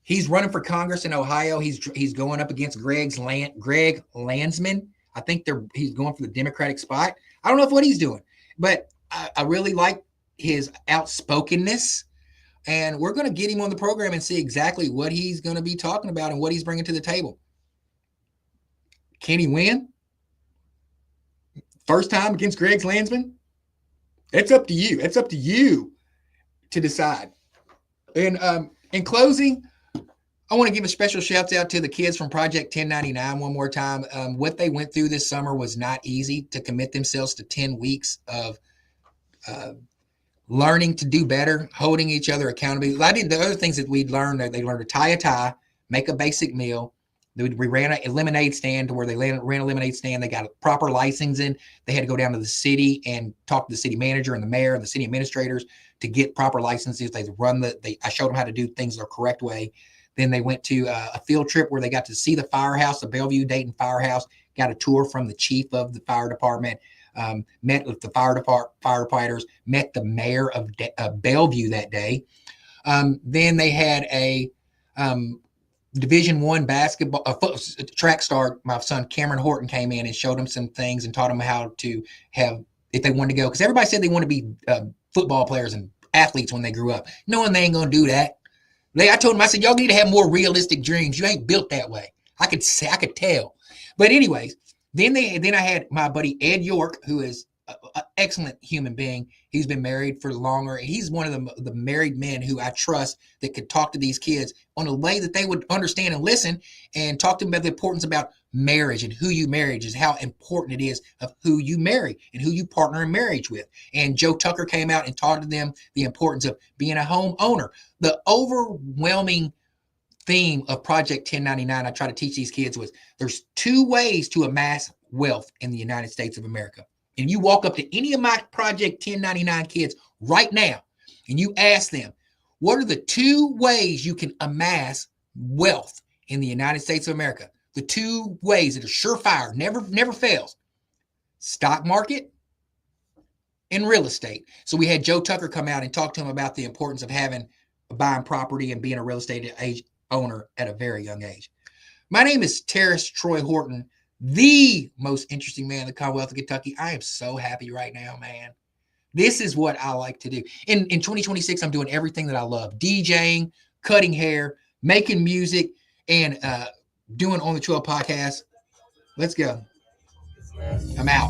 He's running for Congress in Ohio. He's going up against Greg Landsman. I think he's going for the Democratic spot. I don't know what he's doing, but I really like his outspokenness. And we're going to get him on the program and see exactly what he's going to be talking about and what he's bringing to the table. Can he win? First time against Greg Landsman? It's up to you. It's up to you to decide. And in closing, I want to give a special shout out to the kids from Project 1099 one more time. What they went through this summer was not easy, to commit themselves to 10 weeks of learning to do better, holding each other accountable. The other things that we learned, they learned to tie a tie, make a basic meal. We ran a lemonade stand to where they ran a lemonade stand. They got proper licensing. They had to go down to the city and talk to the city manager and the mayor and the city administrators to get proper licenses. I showed them how to do things the correct way. Then they went to a field trip where they got to see the firehouse, the Bellevue Dayton Firehouse, got a tour from the chief of the fire department, met with the firefighters, met the mayor of Bellevue that day. Then they had a Division I basketball track star. My son Cameron Horton came in and showed him some things and taught him how to have, if they wanted to go, because everybody said they want to be football players and athletes when they grew up, knowing they ain't gonna do that. I told him, I said, y'all need to have more realistic dreams. You ain't built that way. I could tell. But anyways, then I had my buddy Ed York, who is an excellent human being. He's been married for longer. He's one of the married men who I trust that could talk to these kids on a way that they would understand and listen, and talk to them about the importance about marriage and who you marry, is how important it is of who you marry and who you partner in marriage with. And Joe Tucker came out and taught them the importance of being a home owner. The overwhelming theme of Project 1099 I try to teach these kids was there's 2 ways to amass wealth in the United States of America. And you walk up to any of my Project 1099 kids right now and you ask them, what are the 2 ways you can amass wealth in the United States of America? The 2 ways that are surefire, never fails: stock market and real estate. So we had Joe Tucker come out and talk to him about the importance of buying property and being a real estate owner at a very young age. My name is Terrace Troy Horton, the most interesting man in the Commonwealth of Kentucky. I am so happy right now, man. This is what I like to do. In 2026, I'm doing everything that I love: DJing, cutting hair, making music, and doing On the 12 podcast. Let's go. I'm out.